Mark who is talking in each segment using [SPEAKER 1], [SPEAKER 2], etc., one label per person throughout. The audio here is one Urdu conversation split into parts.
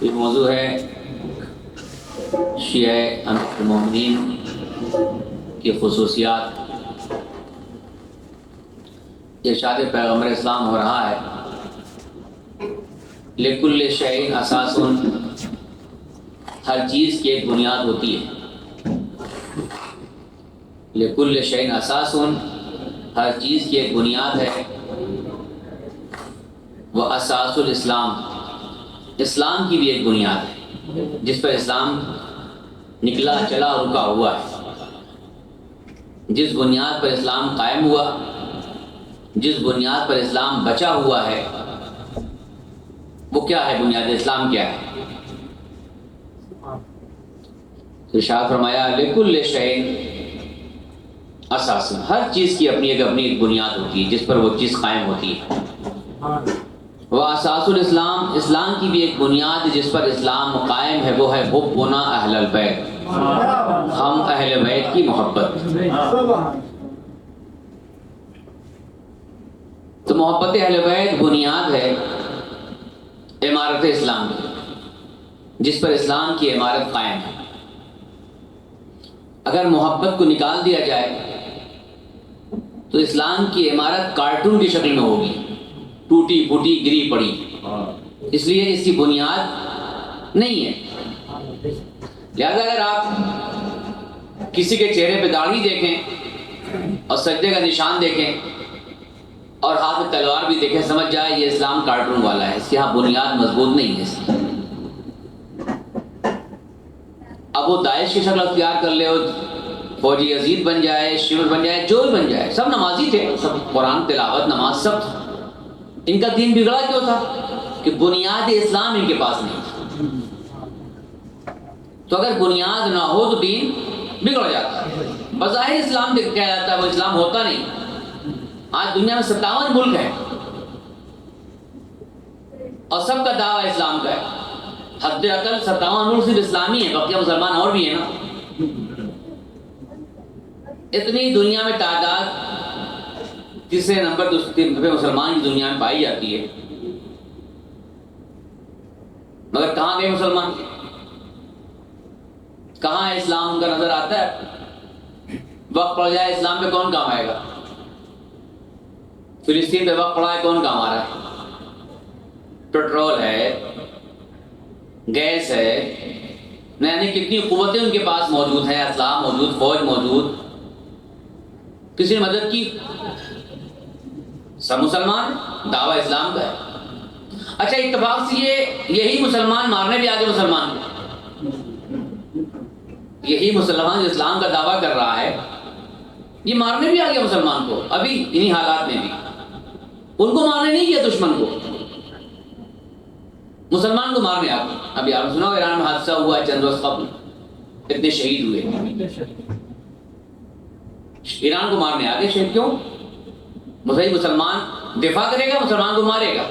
[SPEAKER 1] یہ موضوع ہے شیعہ امیر المومنین کی خصوصیات۔ ارشاد پیغمبر اسلام ہو رہا ہے لکل شیء اساس، ہر چیز کی ایک بنیاد ہوتی ہے۔ لکل شیء اساس، ہر چیز کی ایک بنیاد ہے۔ وہ اساس الاسلام، اسلام کی بھی ایک بنیاد ہے جس پر اسلام نکلا چلا رکا ہوا ہے۔ جس بنیاد پر اسلام قائم ہوا، جس بنیاد پر اسلام بچا ہوا ہے، وہ کیا ہے؟ بنیاد اسلام کیا ہے؟ ارشاد فرمایا لکل شیء اساس، ہر چیز کی اپنی ایک بنیاد ہوتی ہے جس پر وہ چیز قائم ہوتی ہے۔ وہ اساس الاسلام، اسلام کی بھی ایک بنیاد جس پر اسلام قائم ہے، وہ ہے حبنا اہل البیت، ہم اہل بیت کی محبت۔ تو محبت اہل بیت بنیاد ہے عمارت اسلام کی، جس پر اسلام کی عمارت قائم ہے۔ اگر محبت کو نکال دیا جائے تو اسلام کی عمارت کارٹون کی شکل میں ہوگی، ٹوٹی پھوٹی گری پڑی، اس لیے اس کی بنیاد نہیں ہے۔ لہذا اگر آپ کسی کے چہرے پہ داڑھی دیکھیں اور سجدے کا نشان دیکھیں اور ہاتھ میں تلوار بھی دیکھیں، سمجھ جائے یہ اسلام کارٹون والا ہے، اس کی بنیاد مضبوط نہیں ہے۔ اس کی اب وہ داعش کی شکل اختیار کر لے، فوجی یزید بن جائے، شیعہ بن جائے، جو بھی بن جائے، سب نمازی تھے، سب قرآن تلاوت نماز سب تھا۔ ان کا دین بگڑا کیوں تھا؟ کہ بنیاد اسلام ان کے پاس نہیں تھا۔ تو اگر بنیاد نہ ہو تو دین بگڑ جاتا ہے۔ بظاہر اسلام کہا جاتا ہے، وہ اسلام ہوتا نہیں۔ آج دنیا میں 57 ملک ہیں اور سب کا دعویٰ اسلام کا ہے۔ حد اقل 57 ملک صرف اسلامی ہیں، بقیہ مسلمان اور بھی ہیں نا۔ اتنی دنیا میں تعداد تیسرے نمبر پہ مسلمان کی دنیا میں پائی جاتی ہے، مگر کہاں گئے مسلمان؟ کہاں ہے اسلام؟ ان کا نظر آتا ہے؟ وقت پڑ جائے اسلام پہ کون کام آئے گا؟ فلسطین پہ وقت پڑا ہے، کون کام آ رہا ہے؟ پیٹرول ہے، گیس ہے، یعنی کتنی قوتیں ان کے پاس موجود ہیں، اسلحہ موجود، فوج موجود، کسی نے مدد کی؟ سب مسلمان، دعویٰ اسلام کا ہے۔ اچھا اتفاق سے یہی مسلمان مارنے بھی آگے مسلمان کو، یہی مسلمان جو اسلام کا دعویٰ کر رہا ہے یہ مارنے بھی آگے مسلمان کو، ابھی انہی حالات میں بھی ان کو مارنے نہیں کیا، دشمن کو، مسلمان کو مارنے آگے۔ ابھی آپ نے سنا ایران میں حادثہ ہوا ہے چند روز قبل، اتنے شہید ہوئے، ایران کو مارنے آگے۔ شہید کیوں؟ مسلمان دفاع کرے گا، مسلمان کو مارے گا،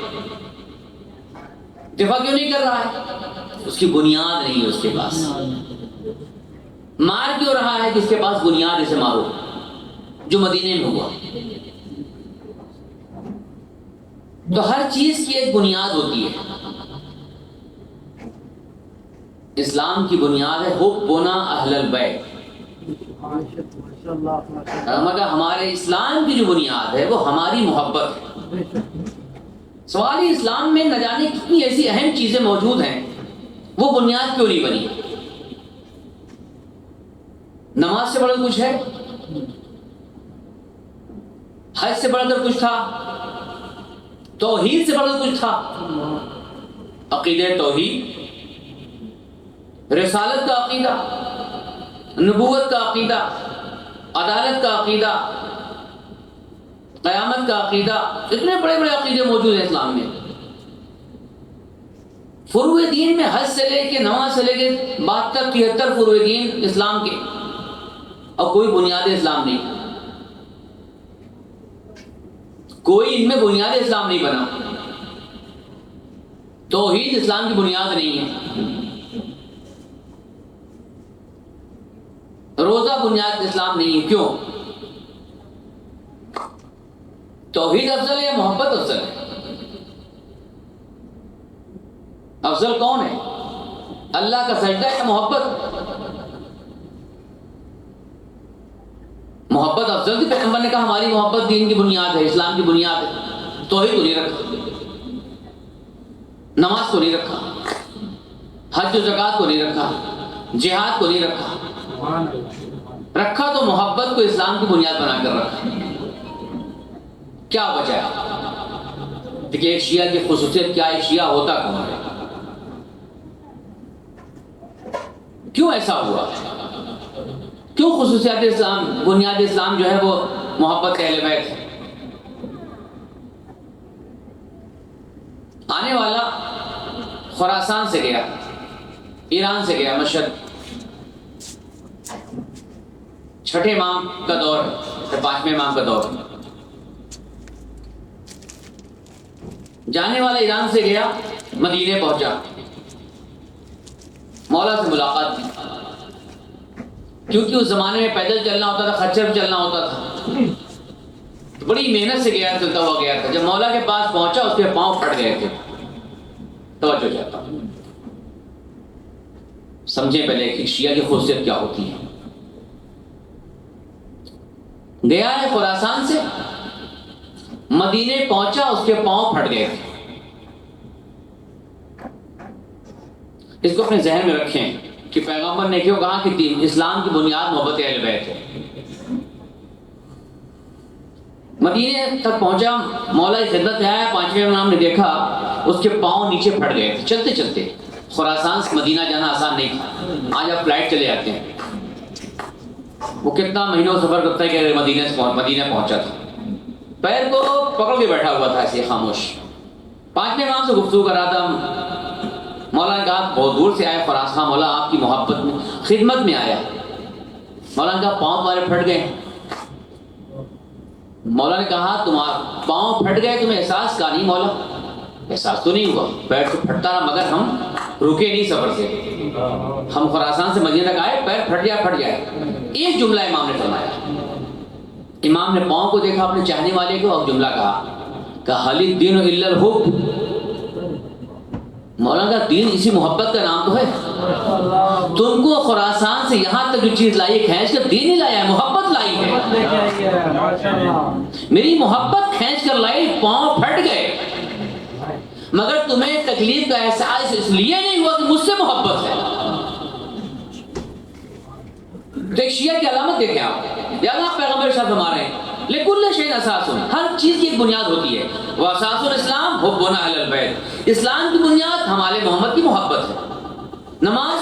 [SPEAKER 1] دفاع کیوں نہیں کر رہا ہے؟ اس کی بنیاد نہیں ہے اس کے پاس۔ مار کیوں رہا ہے؟ کہ اس کے پاس بنیاد، اسے مارو، جو مدینے میں ہوا۔ تو ہر چیز کی ایک بنیاد ہوتی ہے۔ اسلام کی بنیاد ہے حبنا اہل البیت، مگر ہمارے اسلام کی جو بنیاد ہے وہ ہماری محبت ہے۔ سوال ہی اسلام میں نہ جانے کتنی ایسی اہم چیزیں موجود ہیں، وہ بنیاد کیوں نہیں بنی؟ نماز سے بڑھ کر کچھ ہے؟ حج سے بڑھ کر کچھ تھا؟ توحید سے بڑھ کر کچھ تھا؟ عقیدہ توحید، رسالت کا عقیدہ، نبوت کا عقیدہ، عدالت کا عقیدہ، قیامت کا عقیدہ، اتنے بڑے بڑے عقیدے موجود ہیں اسلام میں۔ فروع دین میں حج سے لے کے نماز سے لے کے 72-73 فروع دین اسلام کے، اور کوئی بنیاد اسلام نہیں، کوئی ان میں بنیاد اسلام نہیں بنا۔ توحید اسلام کی بنیاد نہیں ہے، روزہ بنیاد اسلام نہیں ہے۔ کیوں؟ توحید افضل ہے یا محبت افضل ہے؟ افضل کون ہے؟ اللہ کا سجدہ ہے محبت؟ محبت افضل تھی؟ پیغمبر نے کہا ہماری محبت دین کی بنیاد ہے، اسلام کی بنیاد ہے۔ توحید کو نہیں رکھا، نماز کو نہیں رکھا، حج و زکوٰۃ کو نہیں رکھا، جہاد کو نہیں رکھا، رکھا تو محبت کو اسلام کی بنیاد بنا کر رکھا۔ کیا وجہ ہے؟ دیکھیے ایک شیعہ کی خصوصیت کیا ہے، شیعہ ہوتا کون ہے، کیوں ایسا ہوا، کیوں خصوصیات اسلام، بنیاد اسلام جو ہے وہ محبت اہل بیت ہے؟ آنے والا خراسان سے گیا، ایران سے گیا مشہد، چھٹے امام کا دور ہے، پانچویں امام کا دور ہے۔ جانے والا ایران سے گیا، مدینے پہنچا، مولا سے ملاقات کی، کیونکہ اس زمانے میں پیدل چلنا ہوتا تھا، خچر چلنا ہوتا تھا، تو بڑی محنت سے گیا، چلتا ہوا گیا تھا۔ جب مولا کے پاس پہنچا اس کے پاؤں پھٹ گئے تھے۔ توجہ چاہتا ہوں، سمجھیں پہلے کہ شیعہ کی خصوصیت کیا ہوتی ہے۔ گیا ہے خراسان سے، مدینے پہنچا، اس کے پاؤں پھٹ گئے تھے۔ اس کو اپنے ذہن میں رکھیں کہ پیغمبر نے کیوں کہا کہ اسلام کی بنیاد محبت اہل بیت ہے۔ مدینے تک پہنچا، مولا کی خدمت میں آیا، پانچویں امام نے دیکھا اس کے پاؤں نیچے پھٹ گئے تھے چلتے چلتے۔ خراسان سے مدینہ جانا آسان نہیں تھا، آج آپ فلائٹ چلے جاتے ہیں، وہ کتنا مہینوں سفر کرتا ہے کہ مدینہ پہنچا تھا، پیر کو پکڑ کے بیٹھا ہوا تھا ایسے خاموش۔ پانچویں امام سے گفتگو کر رہا تھا، مولا نے کہا بہت دور سے آئے خراسان، مولا آپ کی محبت میں خدمت میں آیا۔ مولا نے کہا پاؤں تمہارے پھٹ گئے؟ مولا نے کہا تمہارے پاؤں پھٹ گئے، تمہیں احساس کا نہیں؟ مولا احساس تو نہیں ہوا، پیر تو پھٹتا رہا، مگر ہم رکے نہیں سفر سے، ہم خراسان سے مدینہ تک آئے، پیر پھٹ جائے۔ ایک جملہ امام نے فرمایا، امام نے پاؤں کو دیکھا اپنے چاہنے والے کو اور جملہ کہا حل الدین الا الحب، مولانا کا دین اسی محبت کا نام تو ہے۔ تم کو خراسان سے یہاں تک جو چیز لائی کھینچ کر دین ہی لایا ہے، محبت لائی ہے، میری محبت کھینچ کر لائی، پاؤں پھٹ گئے، مگر تمہیں تکلیف کا احساس اس لیے نہیں ہوا کہ مجھ سے محبت ہے۔ تو ایک شیعہ کی علامت دیکھیں آپ، یا اللہ پیغمبر شاہ فرما رہے ہیں لِكُلِّ شَيْءٍ اساس، ہر چیز کی ایک بنیاد ہوتی ہے، واساس الاسلام حبنا اہل البیت، اسلام کی بنیاد ہمارے محمد کی محبت ہے۔ نماز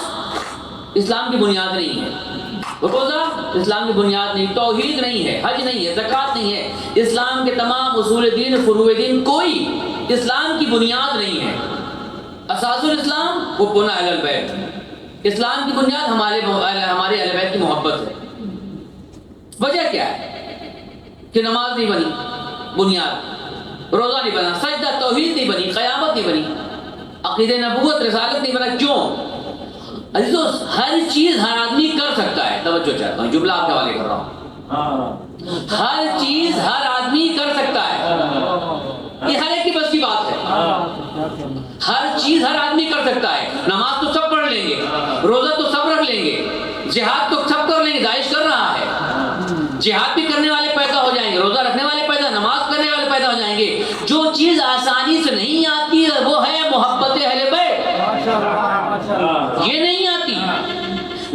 [SPEAKER 1] اسلام کی بنیاد نہیں ہے، روزہ اسلام کی بنیاد نہیں، توحید نہیں ہے، حج نہیں ہے، زکوٰۃ نہیں ہے، اسلام کے تمام اصول دین، فروع دین کوئی اسلام کی بنیاد نہیں ہے۔ اساس الاسلام حبنا اہل البیت، اسلام کی بنیاد ہمارے اہل بیت کی محبت ہے۔ وجہ کیا ہے کہ نماز نہیں بنی بنیاد، روزہ نہیں بنا، سجدہ توحید نہیں بنی، قیامت نہیں بنی، عقیدہ نبوت رسالت نہیں بنا؟ کیوں عزیزو؟ ہر چیز ہر آدمی کر سکتا ہے، توجہ چاہتا ہوں، جملہ آپ کے حوالے کر رہا ہوں، ہر چیز ہر آدمی کر سکتا ہے، یہ ہر ایک کی بس کی بات ہے، ہر چیز ہر آدمی کر سکتا ہے۔ نماز تو سب پڑھ لیں گے، روزہ تو سب رکھ لیں گے، جہاد تو سب کر لیں گے، داعش کر رہا ہے، جہاد بھی کرنے والے پیدا ہو جائیں گے، روزہ رکھنے والے پیدا، نماز کرنے والے پیدا ہو جائیں گے۔ جو چیز آسانی سے نہیں آتی ہے وہ ہے محبت اہل بیت، یہ نہیں آتی۔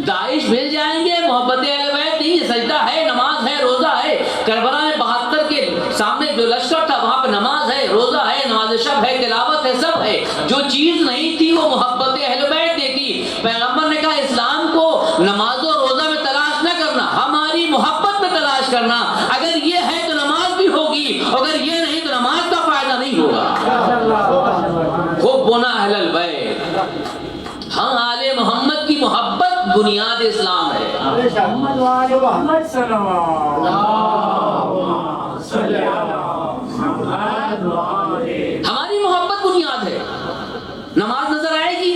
[SPEAKER 1] داعش مل جائیں گے، محبت اہل بیت نہیں، سجدہ ہے، نماز ہے، روزہ ہے۔ کربلا میں 72 کے سامنے جو لشکر تھا وہاں پہ نماز ہے، روزہ ہے، نماز شب ہے، تلاوت ہے، سب ہے۔ جو چیز نہیں تھی وہ محبت اہل بیت نے کی۔ پیغمبر نے کہا اسلام کو نماز و روزہ میں تلاش نہ کرنا، ہماری محبت میں تلاش کرنا۔ اگر یہ ہے تو نماز بھی ہوگی، اگر یہ نہیں تو نماز کا فائدہ نہیں ہوگا۔ حبنا اہل البیت، ہم آل محمد کی محبت بنیاد اسلام ہے۔ ہماری محبت بنیاد ہے۔ نماز نظر آئے گی،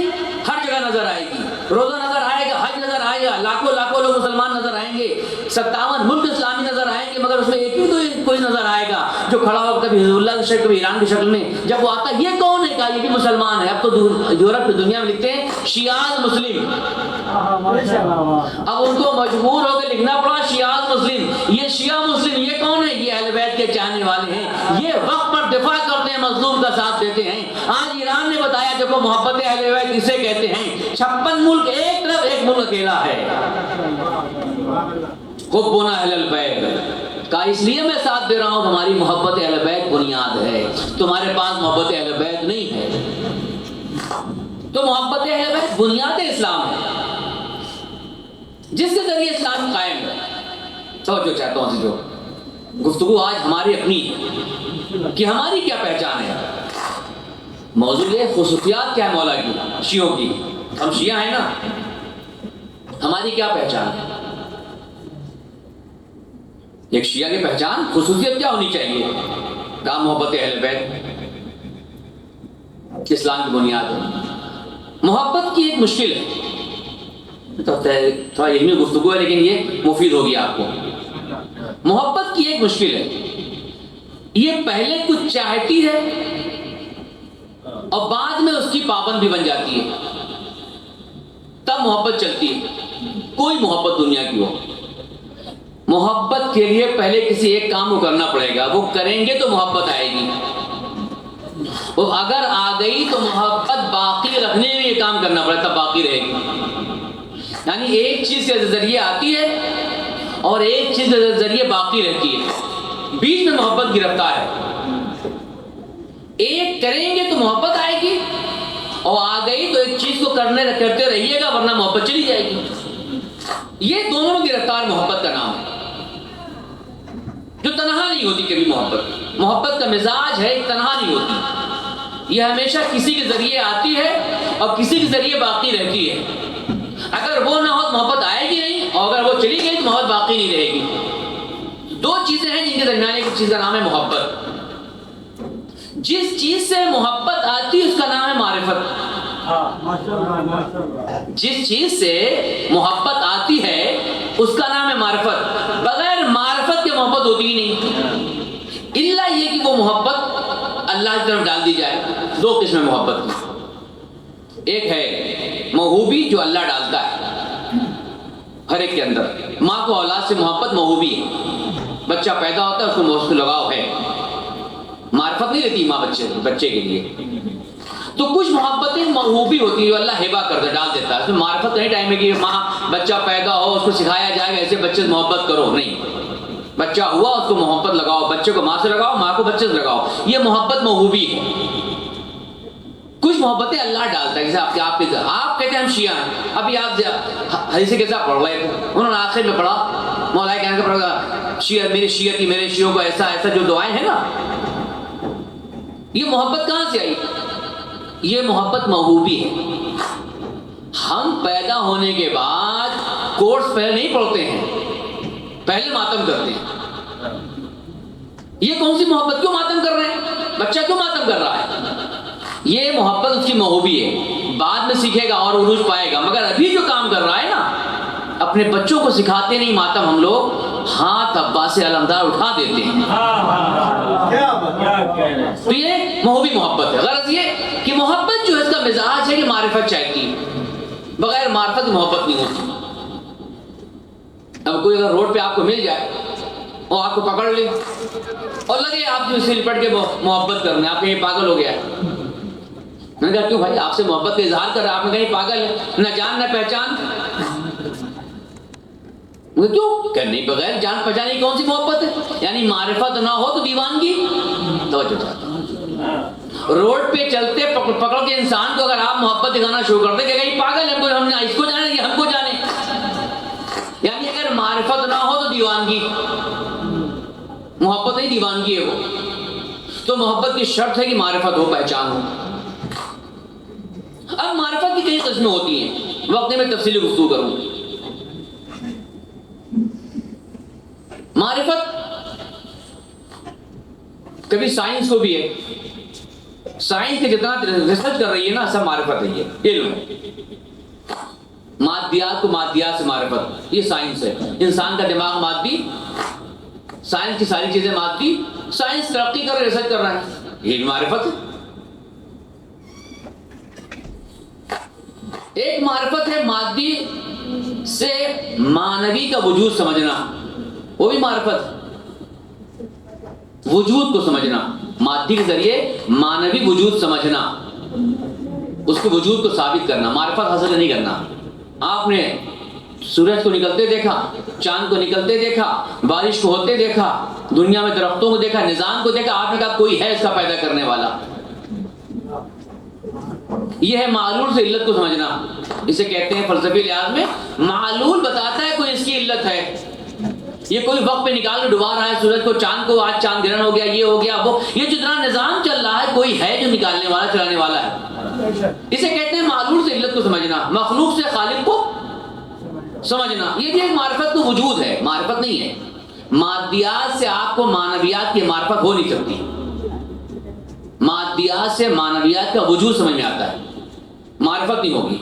[SPEAKER 1] ہر جگہ نظر آئے گی، روزہ نظر آئے گا، حج نظر آئے گا، لاکھوں لوگ مسلمان نظر آئیں گے، 57 ملک اسلامی نظر آئیں گے، مگر اس میں ایک ہی تو کوئی نظر آئے گا جو کھڑا ہو کبھی حضور اللہ کی شکل، کبھی ایران کی شکل میں۔ جب وہ آتا ہے یہ کون ہے؟ نے کہا یہ بھی مسلمان ہے. اب تو یورپ کی دنیا میں لکھتے ہیں شیعہ مسلم. اب ان کو مجبور ہو کے لکھنا پڑا شیعہ مسلم. یہ شیعہ مسلم یہ کون ہے؟ یہ اہل بیت کے چاہنے والے ہیں, یہ وقت پر دفاع کرتے ہیں, مظلوم کا ساتھ دیتے ہیں. آج ایران نے بتایا دیکھو محبت اہل بیت کسے کہتے ہیں. 56 ملک ایک طرف, ایک ملک اکیلا ہے. حبنا اہل البیت کا اس لیے میں ساتھ دے رہا ہوں, ہماری محبت اہل بیت بنیاد ہے. تمہارے پاس محبت اہل بیت نہیں ہے. تو محبت اہل بیت بنیاد اسلام ہے, جس کے ذریعے اسلام قائم ہے. توجہ چاہتا ہوں جو گفتگو آج ہماری اپنی ہے کہ ہماری کیا پہچان ہے. موضوع یہ خصوصیات کیا ہے مولا کی, شیعوں کی. ہم شیعہ ہیں نا, ہماری کیا پہچان ہے؟ ایک شیعہ کی پہچان خصوصیت کیا ہونی چاہیے؟ کہا محبت اہل بیت اسلام کی بنیاد ہے. محبت کی ایک مشکل ہے, تھوڑا علمی گفتگو ہے لیکن یہ مفید ہوگی آپ کو. محبت کی ایک مشکل ہے, یہ پہلے کچھ چاہتی ہے اور بعد میں اس کی پابند بھی بن جاتی ہے, تب محبت چلتی ہے. کوئی محبت دنیا کی ہو, محبت کے لیے پہلے کسی ایک کام کو کرنا پڑے گا, وہ کریں گے تو محبت آئے گی. وہ اگر آ گئی تو محبت باقی رکھنے میں یہ کام کرنا پڑے تب باقی رہے گی. یعنی ایک چیز کے ذریعے آتی ہے اور ایک چیز کے ذریعے باقی رہتی ہے, بیچ میں محبت گرفتار ہے. ایک کریں گے تو محبت آئے گی, اور آ گئی تو ایک چیز کو کرتے رہیے گا ورنہ محبت چلی جائے گی. یہ دونوں میں گرفتار محبت کا نام ہے, جو تنہا نہیں ہوتی کبھی. محبت کا مزاج ہے, تنہا نہیں ہوتی. یہ ہمیشہ کسی کے ذریعے آتی ہے اور کسی کے ذریعے باقی رہتی ہے. اگر وہ نہ ہو تو محبت آئے گی نہیں, اور اگر وہ چلی گئی تو محبت باقی نہیں رہے گی. دو چیزیں ہیں جن کے درمیان ایک چیز کا نام ہے محبت. جس چیز سے محبت آتی ہے اس کا نام ہے معرفت. جس چیز سے محبت آتی ہے اس کا نام ہے معرفت. بغیر معرفت کے محبت ہوتی ہی نہیں, الا یہ کہ وہ محبت اللہ کی طرف ڈال دی جائے. دو قسم محبت کی, ایک ہے موہوبی جو اللہ ڈالتا ہے ہر ایک کے اندر. ماں کو اولاد سے محبت موہوبی ہے, بچہ پیدا ہوتا ہے اس کو اس سے لگاؤ ہے, معرفت نہیں رہتی ماں بچے کے لیے. تو کچھ محبتیں موہوبی ہوتی ہیں جو اللہ ہبہ کرتا ڈال دیتا ہے. اس میں معرفت نہیں ٹائم ہے کہ ماں بچہ پیدا ہو اس کو سکھایا جائے گا ایسے بچے سے محبت کرو, نہیں. بچہ ہوا اس کو محبت لگاؤ, بچے کو ماں سے لگاؤ, ماں کو بچے سے لگاؤ. یہ محبت موہوبی ہے. کچھ محبتیں اللہ ڈالتا ہے, جیسے آپ کہتے ہیں ہم شیعہ ہیں. ابھی آپ حدیث کے ساتھ پڑھ رہے تھے, انہوں نے آخر میں پڑھا مولا کہنے کا پڑھا شیعہ میرے شیعتی میرے شیعوں کو ایسا ایسا جو دعائیں ہیں نا, یہ محبت کہاں سے آئی؟ یہ محبت موہوبی ہے. ہم پیدا ہونے کے بعد کورس پہلے نہیں پڑھتے ہیں, پہلے ماتم کرتے ہیں. یہ کون سی محبت؟ کیوں ماتم کر رہے ہیں؟ بچہ کیوں ماتم کر رہا ہے؟ یہ محبت اس کی موہوبی ہے, بعد میں سیکھے گا اور عروج پائے گا. مگر ابھی جو کام کر رہا ہے نا, اپنے بچوں کو سکھاتے نہیں ماتم. ہم لوگ ہاتھ عباس سے علمدار اٹھا دیتے ہیں. تو یہ موہوبی محبت ہے. غرض یہ کہ محبت جو ہے اس کا مزاج ہے کہ معرفت چاہتی ہے, بغیر معرفت محبت نہیں ہوتی. اب کوئی اگر روڈ پہ آپ کو مل جائے اور آپ کو پکڑ لے اور لگے آپ جو اسے لپٹ کے محبت کرنے, آپ کہیں پاگل ہو گیا. میں نے کہا کیوں بھائی, آپ سے محبت کا اظہار کر رہا ہے, آپ نے کہیں پاگل ہے, نہ جان نہ پہچان. کیوں کہ نہیں, بغیر جان پہچان کی کون سی محبت ہے؟ یعنی معرفت نہ ہو تو دیوانگی. توجہ چاہتا ہوں, روڈ پہ چلتے پکڑ کے انسان کو اگر آپ محبت دکھانا شروع کر دیں کہ کہیں پاگل ہے, ہم نے اس کو جانے یا ہم کو جانے. یعنی اگر معرفت نہ ہو تو دیوانگی. محبت نہیں, دیوانگی ہے وہ. تو محبت کی شرط ہے کہ معرفت ہو, پہچان ہو. اب معرفت کی کئی قسمیں ہوتی ہیں, وقت میں تفصیلی گفتگو کروں. معرفت کبھی سائنس کو بھی ہے, سائنس کے جتنا ریسرچ کر رہی ہے نا سب معرفت ہے. یہ علم ہے. مادیات کو مادیات سے معرفت, یہ سائنس ہے. انسان کا دماغ مادی, سائنس کی ساری چیزیں مادی. سائنس ترقی کر رہا ہے, ریسرچ کر رہا ہے, یہ بھی معرفت ہے. ایک معرفت ہے مادی سے معنوی کا وجود سمجھنا، وہ بھی معرفت، وجود کو سمجھنا، مادی کے ذریعے معنوی وجود سمجھنا، اس کے وجود کو ثابت کرنا، معرفت حاصل نہیں کرنا۔ آپ نے سورج کو نکلتے دیکھا، چاند کو نکلتے دیکھا، بارش کو ہوتے دیکھا، دنیا میں درختوں کو دیکھا، نظام کو دیکھا، آپ نے کہا کوئی ہے اس کا پیدا کرنے والا۔ یہ ہے معلول سے علت کو سمجھنا، اسے کہتے ہیں فلسفی لحاظ میں معلول بتاتا ہے کوئی اس کی علت ہے۔ یہ کوئی وقت پہ نکال کے ڈبا رہا ہے سورج کو، چاند کو، آج چاند گرہن ہو گیا، یہ ہو گیا وہ، یہ جتنا نظام چل رہا ہے کوئی ہے جو نکالنے والا، چلانے والا ہے۔ اسے کہتے ہیں معلول سے علت کو سمجھنا، مخلوق سے خالق کو سمجھنا۔ یہ بھی ایک معرفت کا وجود ہے، معرفت نہیں ہے۔ مادیات سے آپ کو معنویات کی معرفت ہو نہیں سکتی، مادیات سے معنویات کا وجود سمجھ میں آتا ہے، معرفت نہیں ہوگی۔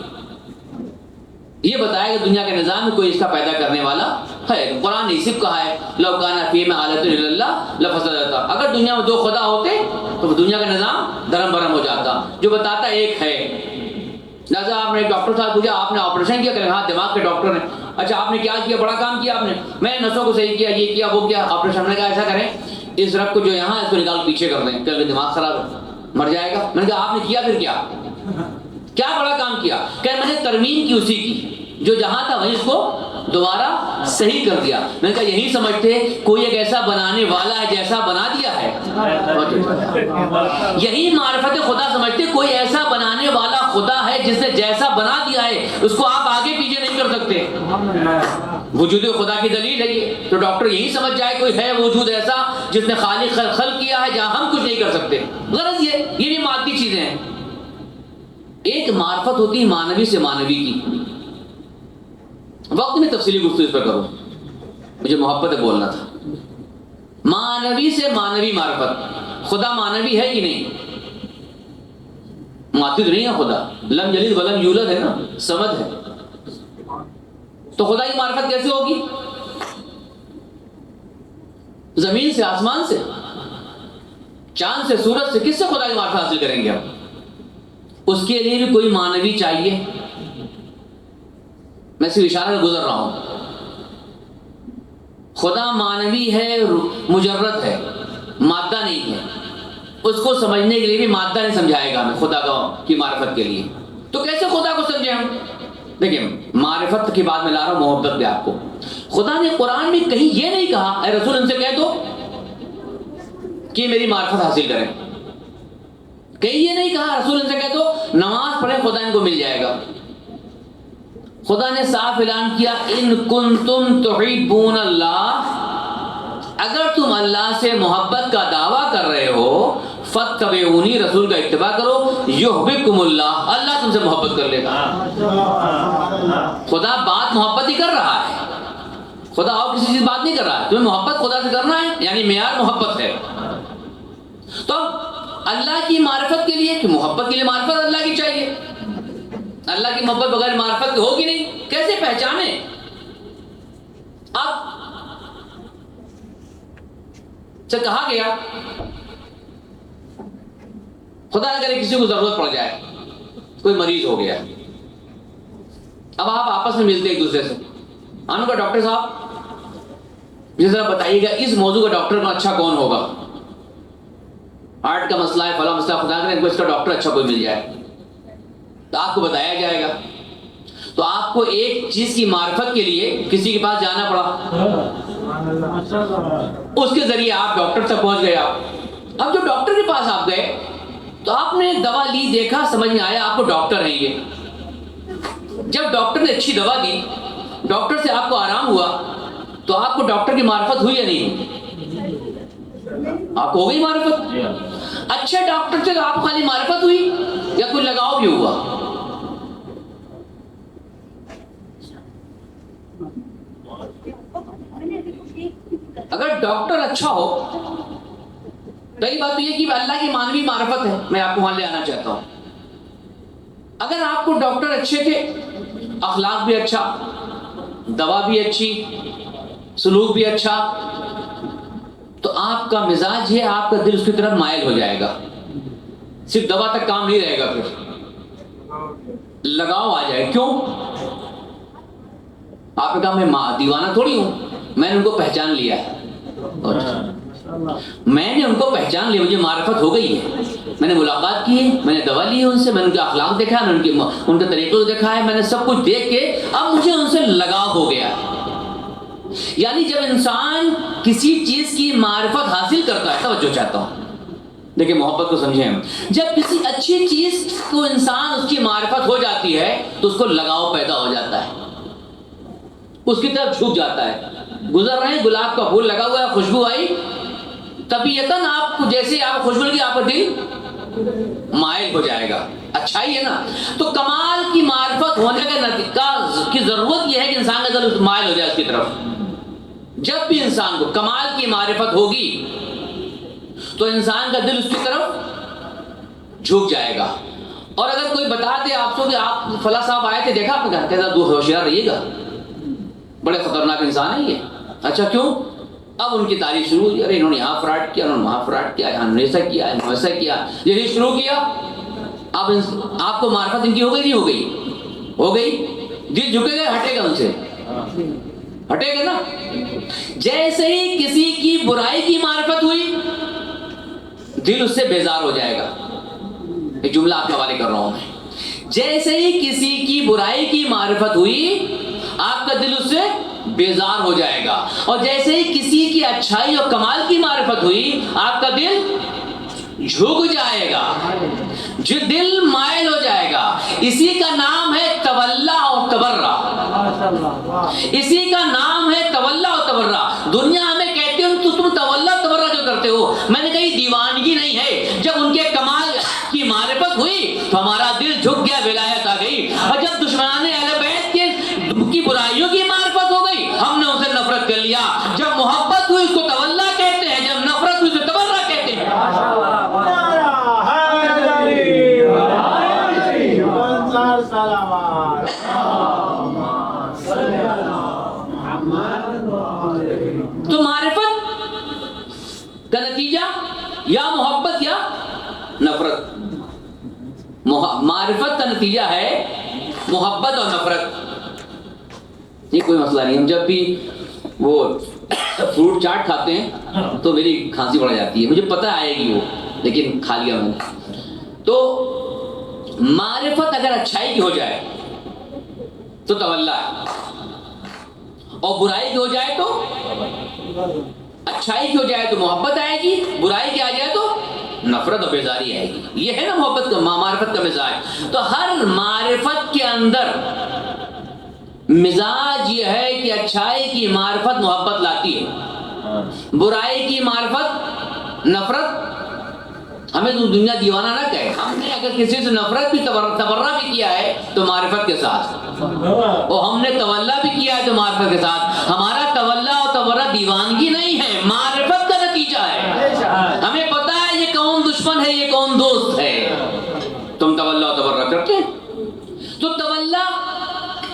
[SPEAKER 1] یہ بتایا کہ دنیا کے نظام میں کوئی اس کا پیدا کرنے والا ہے۔ قرآن نے صرف کہا ہے لو کان فیہما آلۃ الا اللہ لفسدتا، اگر دنیا میں دو خدا ہوتے تو دنیا کا نظام دھرم برہم ہو جاتا۔ جو بتاتا ایک ہے۔ لہٰذا آپ نے ایک ڈاکٹر صاحب پوچھا آپ نے آپریشن کیا؟ کہ ہاں دماغ کے ڈاکٹر ہیں۔ اچھا آپ نے کیا کیا؟ بڑا کام کیا آپ نے؟ میں نے نسوں کو صحیح کیا، یہ کیا وہ کیا، آپریشن۔ نے کہا ایسا کریں اس رگ کو جو یہاں ہے اس کو نکال پیچھے کر دیں، کہ دماغ خراب ہے مر جائے گا۔ میں نے کہا آپ نے کیا پھر کیا کیا بڑا کام کیا؟ کہ میں نے ترمیم کی اسی کی، جو جہاں تھا وہیں اس کو دوبارہ صحیح کر دیا۔ میں نے کہا یہی سمجھتے کوئی ایک ایسا بنانے والا ہے جیسا بنا دیا ہے، یہی معرفت خدا سمجھتے کوئی ایسا بنانے والا خدا ہے جس نے جیسا بنا دیا ہے اس کو آپ آگے پیچھے نہیں کر سکتے۔ وجود خدا کی دلیل ہے یہ۔ تو ڈاکٹر یہی سمجھ جائے کوئی ہے وجود ایسا جس نے خالق خلق کیا ہے جہاں ہم کچھ نہیں کر سکتے۔ غرض یہ بھی مادی چیزیں ہیں۔ ایک معرفت ہوتی ہے معنوی سے معنوی کی، وقت میں تفصیلی گفتگو اس پہ کرو، مجھے محبت ہے بولنا تھا۔ معنوی سے معنوی معرفت، خدا معنوی ہے کہ نہیں؟ مادی تو نہیں ہے خدا، لم یلد ولم یولد ہے نا، صمد ہے۔ تو خدا کی معرفت کیسے ہوگی؟ زمین سے، آسمان سے، چاند سے، سورج سے، کس سے خدا کی معرفت حاصل کریں گے ہم؟ اس کے لیے بھی کوئی معنوی چاہیے۔ میں صرف اشارہ سے گزر رہا ہوں۔ خدا معنوی ہے، مجرد ہے، مادہ نہیں ہے۔ اس کو سمجھنے کے لیے بھی مادہ نہیں سمجھائے گا ہمیں خدا کی معرفت کے لیے۔ تو کیسے خدا کو سمجھیں ہم؟ دیکھیں معرفت کی بات میں لا رہا ہوں، محبت پہ آپ کو۔ خدا نے قرآن میں کہیں یہ نہیں کہا اے رسول ان سے کہہ دو کہ میری معرفت حاصل کریں، کہیں یہ نہیں کہا رسول ان سے کہہ دو نماز پڑھیں خدا ان کو مل جائے گا۔ خدا نے صاف اعلان کیا ان کنتم تحبون اللہ، اگر تم اللہ سے محبت کا دعویٰ کر رہے ہو فاتبعونی، رسول کا اتباع کرو، یحببکم اللہ، اللہ تم سے محبت کر لے گا۔ خدا بات محبت ہی کر رہا ہے، خدا اور کسی چیز بات نہیں کر رہا ہے۔ تمہیں محبت خدا سے کرنا ہے، یعنی معیار محبت ہے۔ تو اللہ کی معرفت کے لیے، کہ محبت کے لیے معرفت اللہ کی چاہیے، اللہ کی محبت بغیر معرفت کے ہوگی نہیں، کیسے پہچانے؟ اب سے کہا گیا خدا نہ کرے کسی کو ضرورت پڑ جائے، کوئی مریض ہو گیا، اب آپ آپس میں ملتے ایک دوسرے سے، انہوں کا ڈاکٹر صاحب جس طرح بتائیے گا اس موضوع کا ڈاکٹر میں اچھا کون ہوگا، ہارٹ کا مسئلہ ہے، فلاں مسئلہ، خدا کرے اس کا ڈاکٹر اچھا کوئی مل جائے تو آپ کو بتایا جائے گا۔ تو آپ کو ایک چیز کی معرفت کے لیے کسی کے پاس جانا پڑا، اس کے ذریعے آپ ڈاکٹر تک پہنچ گئے۔ آپ اب جو ڈاکٹر کے پاس آپ گئے تو آپ نے دوا لی، دیکھا، سمجھ میں آیا آپ کو ڈاکٹر ہیں یہ۔ جب ڈاکٹر نے اچھی دوا دی، ڈاکٹر سے آپ کو آرام ہوا، تو آپ کو ڈاکٹر کی معرفت ہوئی یا نہیں؟ آپ کو ہو گئی معرفت۔ اچھے ڈاکٹر سے آپ کو خالی معرفت ہوئی یا کوئی لگاؤ بھی ہوا؟ اگر ڈاکٹر اچھا ہو، پہلی بات تو یہ کہ اللہ کی معنوی معرفت ہے، میں آپ کو وہاں لے آنا چاہتا ہوں۔ اگر آپ کو ڈاکٹر اچھے تھے، اخلاق بھی اچھا، دوا بھی اچھی، سلوک بھی اچھا، تو آپ کا مزاج ہے، آپ کا دل اس کی طرف مائل ہو جائے گا، صرف دوا تک کام نہیں رہے گا۔ پھر لگاؤ آ جائے. کیوں؟ آپ نے کہا میں دیوانہ تھوڑی ہوں, میں نے ان کو پہچان لیا ہے. میں نے ان کو پہچان لیا, مجھے معرفت ہو گئی ہے, میں نے ملاقات کی ہے, میں نے دوا لی ہے ان سے, میں نے ان کے اخلاق دیکھا ہے, میں نے ان کے طریقے کو دیکھا ہے, میں نے سب کچھ دیکھ کے اب مجھے ان سے لگاؤ ہو گیا. یعنی جب انسان کسی چیز کی معرفت حاصل کرتا ہے, توجہ چاہتا ہوں دیکھیں محبت کو سمجھیں ہم, جب کسی اچھی چیز کو انسان اس کی معرفت ہو جاتی ہے تو اس کو لگاؤ پیدا ہو جاتا ہے, اس کی طرف جھک جاتا ہے. گزر رہے ہیں, گلاب کا پھول لگا ہوا ہے, خوشبو آئی, طبیعتاً آپ کو جیسے آپ خوشبو لگی آپ کا دل مائل ہو جائے گا. اچھا ہی ہے نا. تو کمال کی معرفت ہونے کی ضرورت یہ ہے کہ انسان کا دل مائل ہو جائے اس کی طرف. جب بھی انسان کو کمال کی معرفت ہوگی تو انسان کا دل اس کی طرف جھک جائے گا. اور اگر کوئی بتا دے آپ کو کہ آپ فلاں صاحب آئے تھے, دیکھا آپ نے, کہتا دور ہوشیار رہیے گا, بڑے خطرناک انسان ہے یہ. اچھا کیوں؟ اب ان کی تعریف شروع ہوئی, ارے انہوں نے یہاں فراڈ کیا, انہوں نے وہاں فراڈ کیا, یہاں ایسا کیا, ایسا کیا, یہی شروع کیا. اب آپ کو معرفت ان کی ہو گئی نہیں ہو گئی؟ ہو گئی. دل جھکے گا, ہٹے گا ان سے, ہٹے گا نا. جیسے ہی کسی کی برائی کی معرفت ہوئی دل اس سے بیزار ہو جائے گا. ایک جملہ آپ کے حوالے کر رہا ہوں میں, جیسے ہی کسی کی برائی کی معرفت ہوئی آپ کا دل اس سے بیزار ہو جائے گا, اور جیسے ہی کسی کی اچھائی اور کمال کی معرفت ہوئی آپ کا دل جھک جائے گا, جو دل مائل ہو جائے گا. اسی کا نام ہے تولا اور تبرہ, اسی کا نام ہے تولا اور تبرہ. دنیا ہمیں کہتے ہو تو تم تولا تبرہ جو کرتے ہو, میں نے کہی دیوانگی نہیں ہے. جب ان کے کمال کی معرفت ہوئی تو ہمارا دل جھک گیا, ولایت آ گئی. اور جب دشمنان اہل بیت کی برائیوں کی معرفت ہو گئی ہم نے اسے نفرت کر لیا. جب محبت ہوئی اس کو تولا کہتے ہیں, جب نفرت ہوئی اسے تبرہ کہتے ہیں. تو معرفت کا نتیجہ یا محبت یا نفرت. معرفت کا نتیجہ ہے محبت اور نفرت. یہ کوئی مسئلہ نہیں. ہم جب بھی وہ فروٹ چاٹ کھاتے ہیں تو میری کھانسی بڑھ جاتی ہے, مجھے پتہ آئے گی وہ, لیکن کھا لیا میں نے. تو معرفت اگر اچھائی کی ہو جائے تو تولا ہے, اور برائی کی ہو جائے تو, اچھائی کی ہو جائے تو محبت آئے گی, برائی کی آ جائے تو نفرت اور بیزاری آئے گی. یہ ہے نا محبت کا, معرفت کا مزاج. تو ہر معرفت کے اندر مزاج یہ ہے کہ اچھائی کی معرفت محبت لاتی ہے, برائی کی معرفت نفرت. ہمیں تو دنیا دیوانہ نہ کہے. ہم نے اگر کسی سے نفرت بھی تبرہ بھی کیا ہے تو معرفت کے ساتھ, اور ہم نے تولا بھی کیا ہے تو معرفت کے ساتھ. ہمارا تولا اور تبرہ دیوانگی نہیں ہے, معرفت کا نتیجہ ہے. ہمیں پتا ہے یہ کون دشمن ہے, یہ کون دوست ہے, تم تولا اور تبرہ کرتے ہیں. تو تولا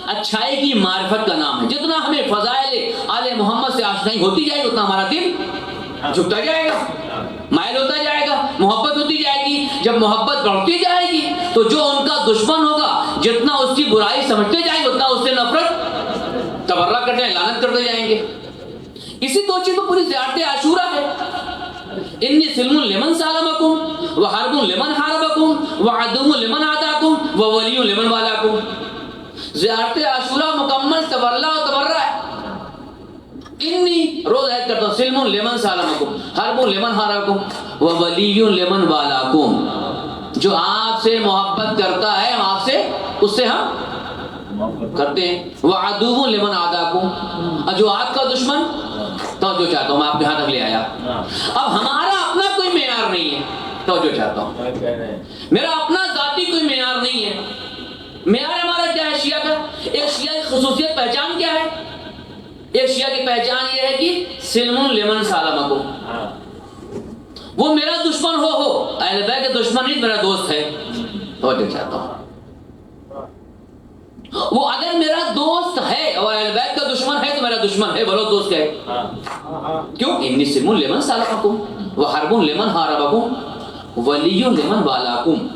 [SPEAKER 1] اچھائی کی معرفت کا نام ہے. جتنا ہمیں فضائل آل محمد سے آشنائی ہوتی جائے گی اتنا ہمارا دل جھکتا جائے گا, مائل ہوتا جائے گا, محبت ہوتی جائے گی. جب محبت بڑھتی جائے گی تو جو ان کا دشمن ہوگا جتنا اس کی برائی سمجھتے جائیں گے اتنا اس سے نفرت تبرہ کرتے ہیں, لعنت کرتے جائیں گے. اسی دو چیز پوری زیارت عاشورہ ہے. انی سلم لمن سالمکم وحرب لمن حاربکم وعدو لمن عاداکم وولی لمن والاکم. زیارت عاشورہ مکمل تولا و تبرہ ہے. انی روز عید کرتا ہوں, سلم لمن سالمکم, حرب لمن حاربکم وولی لمن والاکم. جو آپ سے محبت کرتا ہے آپ سے, اس سے ہم کرتے ہیں. وعدو لمن عاداکم, اور جو آپ کا دشمن, توجہ چاہتا ہوں میں آپ کے ہاتھ تک لے آیا. اب ہمارا اپنا کوئی معیار نہیں ہے, توجہ چاہتا ہوں, میرا اپنا ذاتی کوئی معیار نہیں ہے. معیار ہمارا کیا ہے شیعہ کا؟ ایک شیعہ کی خصوصیت پہچان کیا ہے؟ ایک شیعہ کی پہچان یہ ہے کہ سلم لمن سالمکم, وہ میرا دشمن ہو اہل بیت کے دشمن نہیں, میرا دوست ہے. توجہ چاہتا ہوں, وہ اگر میرا دوست ہے اور اہل بیت کا دشمن ہے تو میرا دشمن ہے, بولو دوست ہے. کیوں؟ انی سلم لمن سالمکم وحرب لمن حاربکم ولی لمن والاکم.